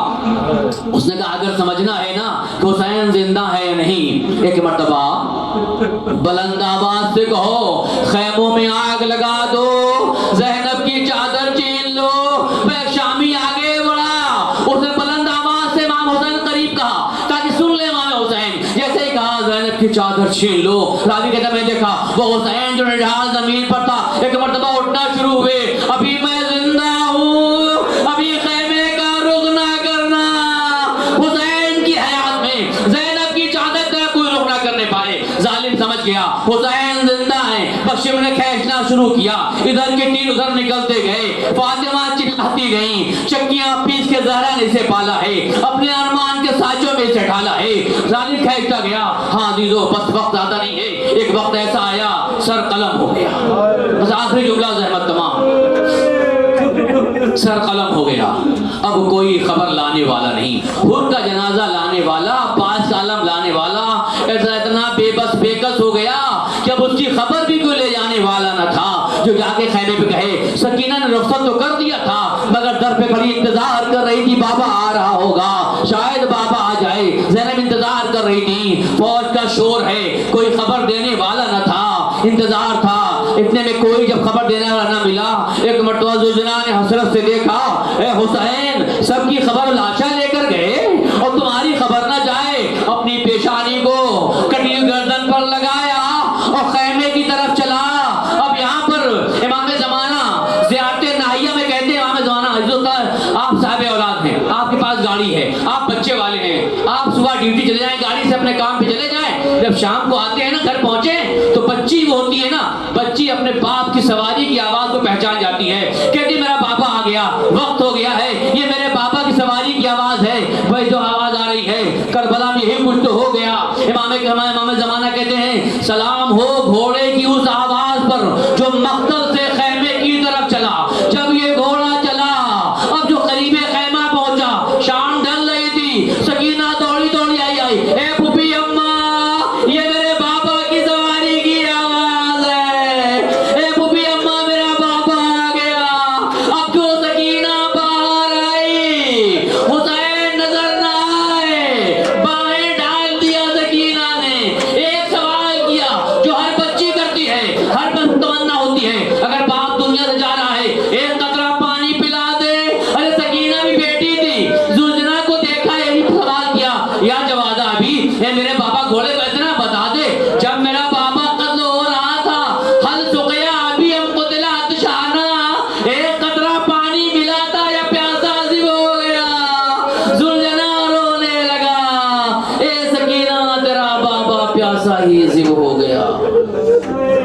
[SPEAKER 1] اس نے کہا اگر سمجھنا ہے نا کہ حسین زندہ ہے یا نہیں، ایک مرتبہ بلند آواز سے کہو خیموں میں آگ لگا دو، زینب کی چادر چھین لو. ایک شامی آگے بڑھا، اس نے بلند آواز سے امام حسین قریب کہا تاکہ سن لے امام حسین. جیسے ہی کہا زینب کی چادر چھین لو، راوی کہتا میں دیکھا وہ حسین جو نڈھال زمین پر تھا ایک مرتبہ اٹھنا شروع ہوئے. ابھی میں زندہ ہوں، ابھی خیمے کا رخ نہ کرنا. حسین کی حیات میں زینب کی چادر کا کوئی رخ نہ کرنے پائے. ظالم سمجھ گیا حسین زندہ ہے. بشیر نے کھینچنا شروع کیا، ادھر کے تیر ادھر نکلتے گئے. فاطمہ چلاتی گئیں، چکیاں پیس کے زہرا نے اسے پالا ہے، اپنے ارمان کے سانچوں میں اسے ڈھالا ہے. ظالم کھینچتا گیا. ہاں عزیزو بس وقت زیادہ نہیں ہے. ایک وقت ایسا آیا سر قلم ہو گیا. بس آخری جملہ زحمت تمام، سر قلم ہو گیا. اب کوئی خبر لانے والا نہیں. حر کا جنازہ لانے والا، عباس کا علم لانے والا ایسا اتنا بے بس بے کس ہو گیا کہ اب اس کی خبر بھی کوئی لے جانے والا نہ تھا جو جا کے خیمے پہ کہے. سکینہ نے رخصت تو کر دیا تھا مگر در پہ کھڑی انتظار کر رہی تھی بابا آ رہا ہوگا، شاید بابا آ جائے. زینب انتظار کر رہی تھی. فوج کا شور ہے، کوئی خبر دینے والا نہ تھا. انتظار تھا. اتنے میں کوئی جب خبر دینے والا نہ ملا، ایک مرتبہ زوجنا نے حسرت سے دیکھا اے حسین سب کی خبر لاشا لے کر گئے اور تمہاری خبر نہ جائے. اپنی پیشانی کو کٹی گردن پر لگایا اور خیمے کی طرف چلا. اب یہاں پر امام زمانہ زیارت ناہیہ میں کہتے ہیں امام زمانہ آپ صاحب اولاد ہیں، آپ کے پاس گاڑی ہے، آپ بچے والے ہیں، آپ صبح ڈیوٹی چلے جائیں، گاڑی سے اپنے کام پہ چلے جائیں. جب شام کو آتے ہیں نا گھر پہنچے تو بچی وہ ہوتی ہے نا، بچی اپنے باپ کی سواری کی آواز کو پہچان جاتی ہے. کہتی میرا بابا آ گیا، وقت ہو گیا ہے، یہ میرے بابا کی سواری کی آواز ہے. بھائی جو آواز آ رہی ہے کربلا میں یہی کچھ تو ہو گیا. امام زمانہ کہتے ہیں سلام ہو گھوڑے کی اس آواز پر جو مقتل سے خیمے کی طرف چلا. جب یہ گھوڑا چلا، اب جو قریب خیمہ پہنچا، شام ڈھل رہی تھی، سکینہ دوڑی دوڑی آئی اے پھوپھی اماں یہ میرے بابا کی سواری کی آواز ہے، اے پھوپھی اماں میرا بابا آ گیا. اب جو سکینہ باہر آئی حسین نظر نہ آئے، باہیں ڈال دیا سکینہ نے. ایک سوال کیا جو ہر بچی کرتی ہے، ہر تمنا ہوتی ہے اگر باپ دنیا سے جا رہا ہے ایک قطرہ پانی پلا دے. ارے سکینہ بھی بیٹی تھی، زوجنا کو دیکھا یہی سوال کیا یا جوادہ ابھی اے میرے بابا گھوڑے کو اتنا بتا دے جب میرا بابا قتل ہو رہا تھا حل سقیا ابھی ہم قتل عطشانہ، ایک قطرہ پانی ملا تھا یا پیاسا عذب ہو گیا.
[SPEAKER 2] Allahu